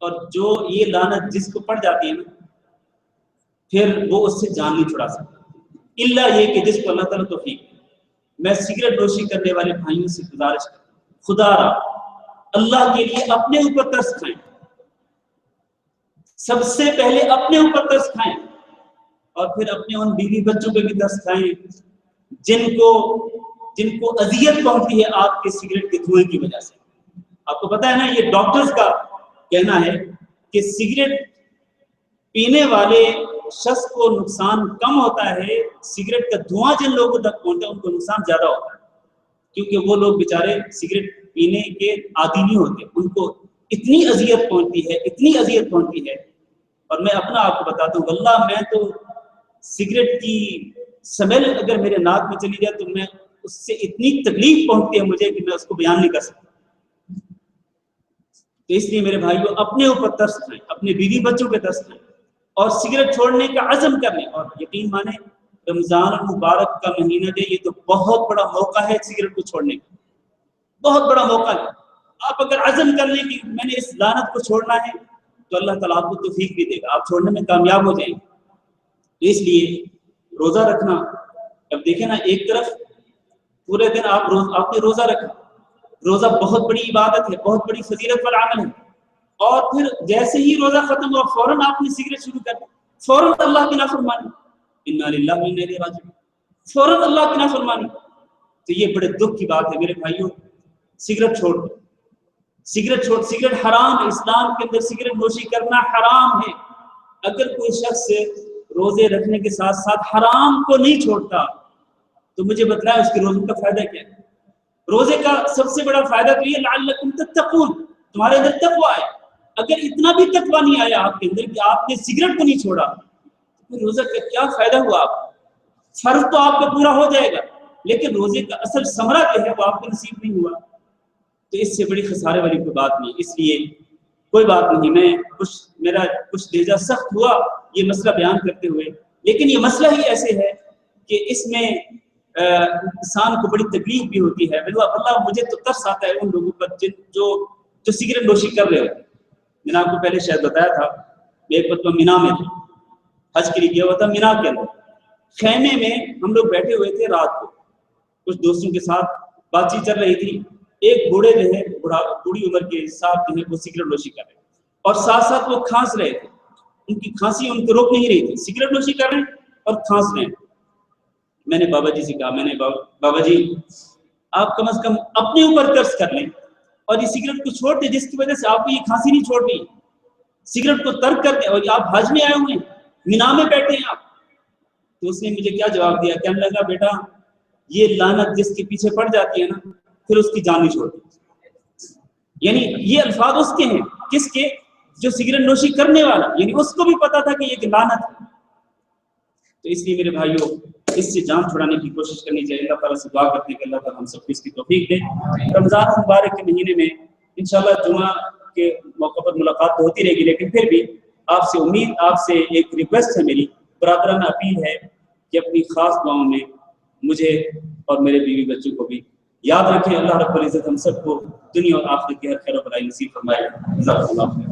اور جو یہ لعنت جس کو پڑ جاتی ہے نا پھر وہ اس سے جان نہیں چھڑا سکتا، الا یہ کہ جس کو اللہ تعالیٰ توفیق دے۔ میں سگریٹ نوشی کرنے والے بھائیوں سے گزارش کرتا ہوں، خدا را اللہ کے لیے اپنے اوپر ترس کھائیں، سب سے پہلے اپنے اوپر ترس کھائیں اور پھر اپنے ان بیوی بچوں پہ بھی ترس کھائیں جن کو اذیت پہنچتی ہے آپ کے سگریٹ کے دھوئیں کی وجہ سے۔ آپ کو پتا ہے نا، یہ ڈاکٹرز کا کہنا ہے کہ سگریٹ پینے والے شخص کو نقصان کم ہوتا ہے، سگریٹ کا دھواں جن لوگوں تک پہنچتا ہے ان کو نقصان زیادہ ہوتا ہے، کیونکہ وہ لوگ بیچارے سگریٹ پینے کے عادی نہیں ہوتے، ان کو اتنی اذیت پہنچتی ہے. اور میں اپنا آپ کو بتاتا ہوں، واللہ میں تو سگریٹ کی سمیل اگر میرے ناک میں چلی جائے تو میں اس سے اتنی تکلیف پہنچتی ہے مجھے کہ میں اس کو بیان نہیں کر سکتا. تو اس لیے میرے بھائیو اپنے اوپر ترس کھائیں، اپنے بیوی بچوں پہ ترس کھائیں اور سگریٹ چھوڑنے کا عزم کر لیں. اور یقین مانیں رمضان المبارک کا مہینہ جو یہ تو بہت بڑا موقع ہے سگریٹ کو چھوڑنے کا، بہت بڑا موقع ہے. آپ اگر عزم کر لیں کہ میں نے اس لعنت کو چھوڑنا ہے تو اللہ تعالیٰ آپ کو توفیق بھی دے گا، آپ چھوڑنے میں کامیاب ہو جائیں گے. اس لیے روزہ رکھنا، اب دیکھیں نا ایک طرف پورے دن آپ نے روزہ رکھا، روزہ بہت بڑی عبادت ہے، بہت بڑی فضیلت والا عمل ہے، اور پھر جیسے ہی روزہ ختم ہوا فوراً آپ نے سگریٹ شروع کر دی، فوراً اللہ کی نافرمانی، انا للہ و انا الیہ راجعون، فوراً اللہ کی نافرمانی. تو یہ بڑے دکھ کی بات ہے میرے بھائیوں. سگریٹ چھوڑ دو، سگریٹ حرام ہے، اسلام کے اندر سگریٹ نوشی کرنا حرام ہے. اگر کوئی شخص روزے رکھنے کے ساتھ ساتھ حرام کو نہیں چھوڑتا تو مجھے بتلائے اس کے روزے کا فائدہ کیا ہے. روزے کا سب سے بڑا فائدہ تو یہ لعلکم تتقون، تمہارے اندر تقویٰ آئے. اگر اتنا بھی تقویٰ نہیں آیا آپ کے اندر کہ آپ نے سگریٹ کو نہیں چھوڑا تو پھر روزہ کا کیا فائدہ ہوا؟ آپ فرض تو آپ کا پورا ہو جائے گا لیکن روزے کا اصل ثمرہ جو ہے وہ آپ کو نصیب نہیں ہوا. تو اس سے بڑی خسارے والی کوئی بات نہیں. اس لیے کوئی بات نہیں، میرا کچھ لہجہ سخت ہوا یہ مسئلہ بیان کرتے ہوئے، لیکن یہ مسئلہ ہی ایسے ہے کہ اس میں انسان کو بڑی تکلیف بھی ہوتی ہے. اللہ مجھے تو ترس آتا ہے ان لوگوں پر جو سگریٹ نوشی کر رہے ہوتے. میں نے آپ کو پہلے شاید بتایا تھا، ایک مرتبہ مینا میں تھا، حج کے لیے گیا ہوا تھا. مینا کے اندر خیمے میں ہم لوگ بیٹھے ہوئے تھے، رات کو کچھ دوستوں کے ساتھ بات چیت چل رہی تھی. ایک بوڑھے جو ہے بوڑھی عمر کے صاحب جو ہے وہ سگریٹ نوشی کر رہے اور ساتھ ساتھ وہ کھانس رہے تھے. ان کی کھانسی ان کو روک نہیں رہی تھی، سگریٹ نوشی کر رہے ہیں اور کھانس رہے ہیں. میں نے بابا جی سے کہا، میں نے بابا جی آپ کم از کم اپنے اوپر قرض کر لیں اور یہ سگریٹ کو چھوڑ دیں جس کی وجہ سے آپ کو یہ کھانسی نہیں چھوڑ رہی. سگریٹ کو ترک کر دیں. اور آپ حج میں آئے ہوئے ہیں، مینا میں بیٹھے ہیں آپ. تو اس نے مجھے کیا جواب دیا، کہنے لگا بیٹا یہ لعنت جس کے پیچھے پڑ جاتی ہے نا پھر اس کی جان نہیں چھوڑتی. یعنی یہ الفاظ اس کے ہیں، کس کے؟ جو سگریٹ نوشی کرنے والا، یعنی اس کو بھی پتا تھا کہ یہ لعنت ہے. تو اس لیے میرے بھائیوں اس سے جان چھڑانے کی کوشش کرنی چاہیے. اللہ تعالیٰ سے دعا کرتے ہیں کہ اللہ تعالیٰ ہم سب کو اس کی توفیق دے. رمضان مبارک کے مہینے میں انشاءاللہ جمعہ کے موقع پر ملاقات تو ہوتی رہے گی، لیکن پھر بھی آپ سے ایک ریکویسٹ ہے، میری برادرانہ اپیل ہے کہ اپنی خاص دعاؤں میں مجھے اور میرے بیوی بچوں کو بھی یاد رکھیں. اللہ رب العزت ہم سب کو دنیا اور آخرت کی ہر خیر و بھلائی نصیب فرمائے. جزاک اللہ خیر.